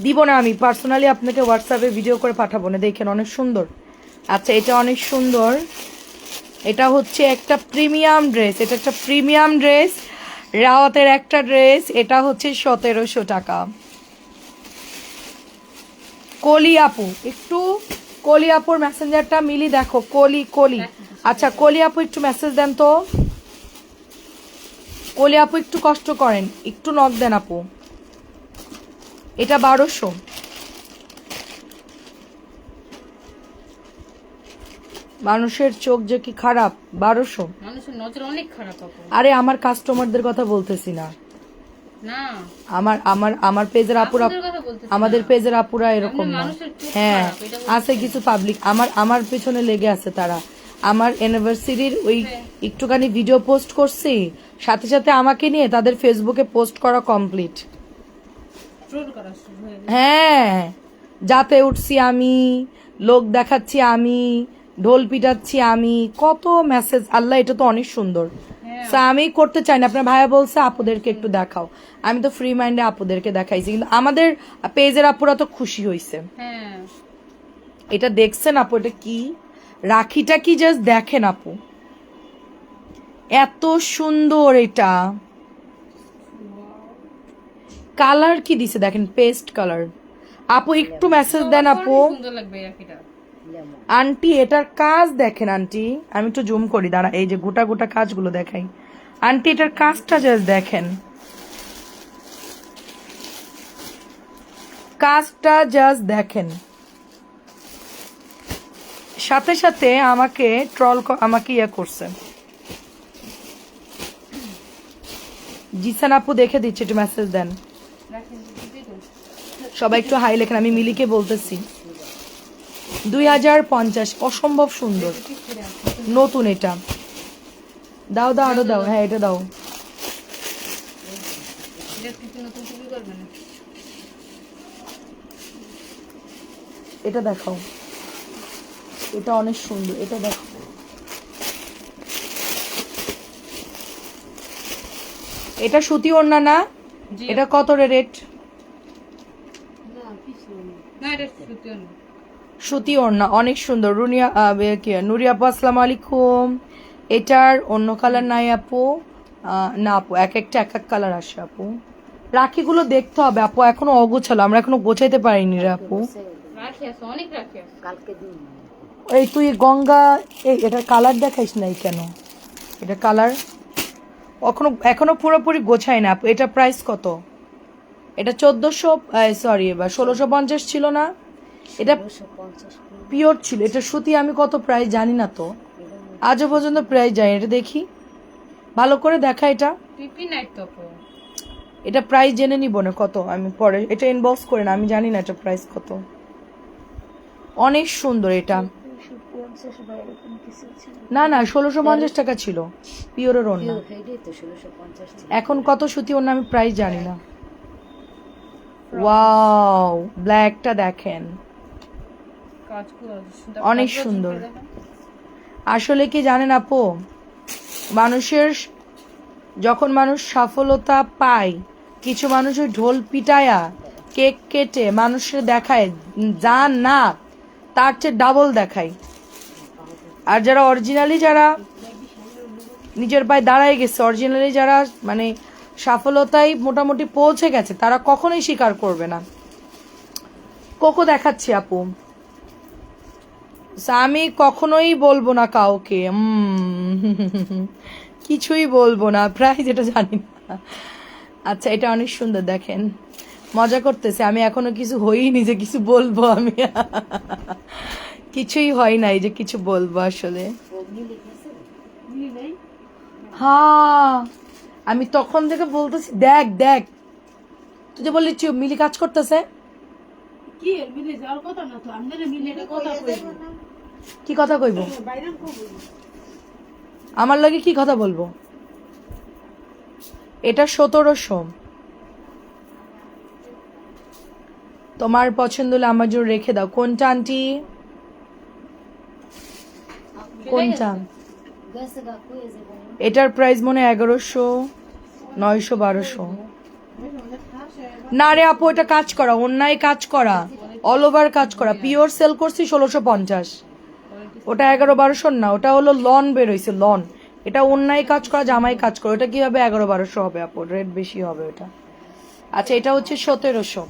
দিব না আমি পার্সোনালি আপনাকে হোয়াটসঅ্যাপে ভিডিও করে পাঠাবো না, দেখেন অনেক সুন্দর। আচ্ছা এটা অনেক সুন্দর, এটা হচ্ছে একটা প্রিমিয়াম ড্রেস, এটা একটা প্রিমিয়াম ড্রেস, রাওয়াতের একটা ড্রেস, এটা হচ্ছে 1700 টাকা। কলি আপু, একটু কলি আপুর মেসেঞ্জারটা মিলি দেখো, কলি আচ্ছা কলি আপু একটু মেসেজ দেন তো, কলি আপু একটু কষ্ট করেন, একটু নক দেন আপু। এটা 1200, মানুষের চোখ যে কি খারাপ, 1200। মানুষের নজর অনেক খারাপ আপু। আরে আমার কাস্টমারদের কথা বলতেছি না, না আমার আমার আমার পেজের আপুরা, আপনাদের কথা বলতেছি আমাদের না। পেজের আপুরা এরকম না। মানুষের চোখ হ্যাঁ খারাপ, এটা আছে কিছু পাবলিক আমার পেছনে লেগে আছে, তারা আমার অ্যানিভার্সারির ওই একটুখানি ভিডিও পোস্ট করছি, সাথে সাথে আমাকে নিয়ে তাদের ফেসবুকে পোস্ট করা কমপ্লিট। ট্রোল করা শুরু হয়ে গেছে। হ্যাঁ যাতে উঠছি আমি, লোক দেখাচ্ছি আমি, ঢোল পিটাচ্ছি আমি, কত মেসেজ। আল্লাহ এটা তো অনেক সুন্দর। So, আমি করতে চাই না, আপনার ভাইয়া বলছে আপুদেরকে একটু দেখাও, আমি তো ফ্রি মাইন্ডে আপুদেরকে দেখাইছি, কিন্তু আমাদের পেজের আপুরা তো খুশি হয়েছে। হ্যাঁ এটা দেখছেন আপু, এটা কি রাখিটা কি জাস্ট দেখেন আপু, এত সুন্দর। এটা কালার কি দিছে দেখেন, পেস্ট কালার। আপু একটু মেসেজ দেন আপু। অনেক সুন্দর লাগবে এই রাখিটা। আন্টি এটার কাজ দেখেন আন্টি, আমি একটু জুম করি দাঁড়া, এই যে গোটা গোটা কাজগুলো দেখাই আন্টি, এটার কাজটা জাস্ট দেখেন, কাজটা জাস্ট দেখেন। সাথে সাথে আমাকে আমাকে ইয়ে করছে। জিসান আপু দেখে দিচ্ছে, একটু মেসেজ দেন সবাই, একটু হাই লেখেন, আমি মিলিকে বলতেছি। 2050, অসম্ভব সুন্দর, নতুন। এটা দাও দাও আরো দাও, হ্যাঁ এটা দাও। এটা কিছু নতুন শুরু করবে না। এটা দেখাও, এটা অনেক সুন্দর, এটা দেখো। এটা সুতি ওড়না না, জি। এটা কত রেট? না এটা সুতিও না। সুতি ওড়না অনেক সুন্দর। নুরিয়া আপু আসসালামু আলাইকুম। এটার অন্য কালার নাই আপু? না আপু, এক একটা এক এক কালার আসে আপু। রাখিগুলো দেখতে হবে আপু, এখনো অগোছালো, আমরা এখনো গোছাইতে পারিনি রে আপু। রাখি আছে, অনেক রাখি আছে। কালকে দিন এই তুই গঙ্গা, এটার কালার দেখাইস নাই কেন? এটা কালার এখনো পুরোপুরি গোছাই না আপু। এটা প্রাইস কত? এটা 1400, সরি এবার 1650 ছিল না? এটা 250 পিওর ছিল, এটা সুতি আমি কত প্রাইস জানি না তো। এটা আজও পর্যন্ত প্রাইস যায় এটা দেখি ভালো করে দেখা এটা পিপি নাইট তো আপু এটা প্রাইস জেনে নিব না কত আমি পরে এটা ইনবক্স করে না আমি জানি না এটা প্রাইস কত অনেক সুন্দর এটা না না 1650 টাকা ছিল পিওরের ওড়না এটাই তো 1650 ছিল। এখন কত সুতি ওড়না আমি প্রাইস জানি না ওয়াও ব্ল্যাকটা দেখেন কাজগুলো অনেক সুন্দর আসলে কি জানেন আপু মানুষের যখন মানুষ সফলতা পায় কিছু মানুষ ওই ঢোল পিটায়া কেক কেটে মানুষের দেখায় যা না তার চেয়ে ডাবল দেখায় আর যারা অরিজিনালি যারা নিজের পায়ে দাঁড়ায় গেছে অরিজিনালি যারা মানে সফলতায় মোটামুটি পৌঁছে গেছে তারা কখনোই স্বীকার করবে না কোকো দেখাচ্ছি আপু আমি কখনোই বলবো না কাউকে কিছুই বলবো না প্রায় যেটা জানি না আচ্ছা এটা অনেক সুন্দর দেখেন মজা করতেছে আমি এখনো কিছু হইনি যে কিছু বলবো আমি কিছুই হয় নাই যে কিছু বলবো আসলে হ্যাঁ আমি তখন থেকে বলতেছি দেখ দেখ তুই যে বললি মিলি কাজ করতেছে কি মিলে যাওয়ার কথা না তো আমাদের মিলে একটা কথা কইবো কি কথা কইব বাইরে কইবো আমার লাগে কি কথা বলবো এটা 1700 তোমার পছন্দ হলে আমার জন্য রেখে দাও কোনটা আন্টি কোনটা গেছে গা কই যাবে এটার প্রাইস মনে 1100 900 1200 না রে আপু এটা কাজ করা অন্যায় কাজ করা অল ওভার কাজ করা পিওর সেল করছি 1650 ওটা 11-1200 না ওটা হলো লন বের হইছে লন এটা অন্যায় কাজ করা জামাই কাজ করা ওটা কিভাবে 11-1200 হবে আপু রেট বেশি হবে ওটা আচ্ছা এটা হচ্ছে 1700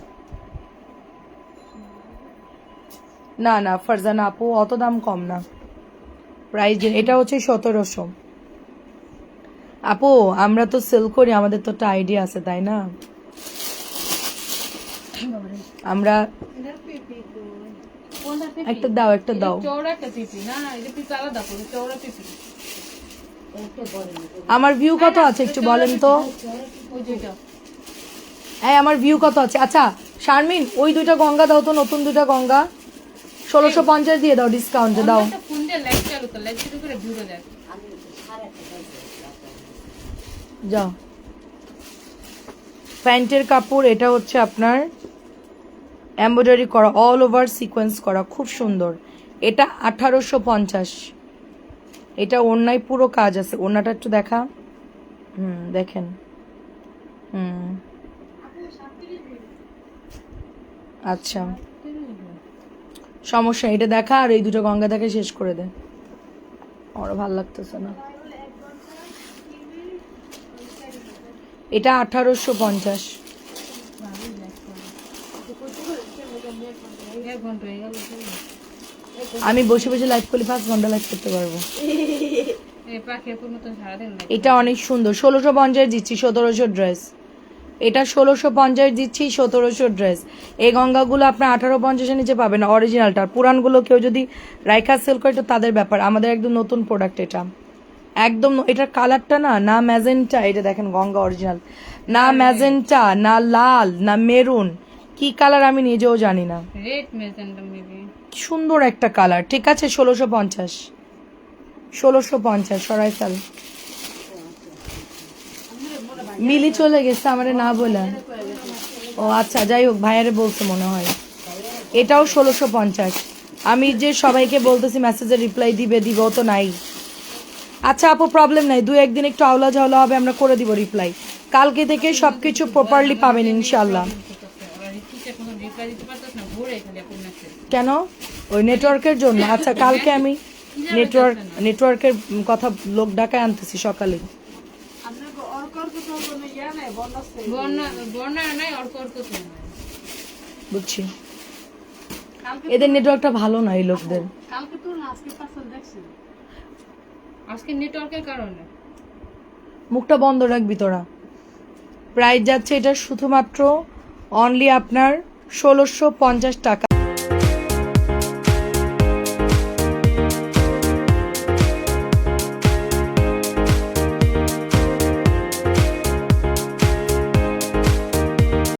না না ফারজানা আপু অত দাম কম না প্রাইস এটা হচ্ছে 1700 আপু আমরা তো সেল করি আমাদের তো একটা আইডিয়া আছে তাই না আমরা একটা দাও একটা দাও চওড়া একটা পিপি না না এটা পিপি আলাদা করে চওড়া পিপি আমার ভিউ কত আছে একটু বলেন তো ওই যেটা হ্যাঁ আমার ভিউ কত আছে আচ্ছা শারমিন ওই দুইটা গঙ্গা দাও তো নতুন দুইটা গঙ্গা 1650 দিয়ে দাও ডিসকাউন্টে দাও একটা ফোন দিয়ে লাইভ চালু তো লাইভ চালু করে ভিডিও দেখ যাও প্যান্টের কাপড় এটা হচ্ছে আপনার এমব্রয়ডারি করা অল ওভার সিকোয়েন্স করা খুব সুন্দর এটা 1850 এটা ওড়নায় পুরো কাজ আছে ওড়নাটা একটু দেখা দেখেন আচ্ছা সমস্যা এটা দেখা আর এই দুটো গঙ্গা দেখে শেষ করে দে আমার ভালো লাগতেছে না এটা 1850 এক ঘন্টা হয়ে গেল আমি বসে বসে লাইভ করলে 5 ঘন্টা লাইভ করতে পারবো এই পাখির মতো সারাদিন লাগে এটা অনেক সুন্দর 1650 দিচ্ছি 1700 ড্রেস এটা 1650 দিচ্ছি 1700 ড্রেস এই গঙ্গাগুলো আপনার 1850 এর নিচে পাবেন না অরিজিনালটা পুরানগুলো কেউ যদি রাইখা সেল করে তো তাদের ব্যাপার আমাদের একদম নতুন প্রোডাক্ট এটা একদম এটার কালারটা না ম্যাজেন্টা এটা দেখেন গঙ্গা অরিজিনাল না ম্যাজেন্টা না লাল না মেরুন কি কালার আমি নিজেও জানি না রেড মেজেন্টা মেবি সুন্দর একটা কালার ঠিক আছে 1650 সরাই ফেল মিলি চলে গেছে আমারে না বলে ও আচ্ছা যাই হোক ভাইয়ারে বলছে মনে হয় এটাও 1650 আমি যে সবাইকে বলতেছি মেসেজে রিপ্লাই দিবে ও তো নাই আচ্ছা আপু প্রবলেম নাই 2-1 দিন একটু আওলা ঝাওলা হবে আমরা করে দিব রিপ্লাই কালকে থেকে সবকিছু প্রপারলি পাবেন ইনশাআল্লাহ কেন ওই নেটওয়ার্কের জন্য আচ্ছা কালকে আমি নেটওয়ার্কের কথা লোক ডাকায় আনতেছি সকালে বুঝছি এদের নেটওয়ার্কটা ভালো না এই লোকদের আজকে নেটওয়ার্কের কারণে মুখটা বন্ধ রাখবি তোরা প্রাইস যাচ্ছে এটা শুধুমাত্র অনলি আপনার 1650 টাকা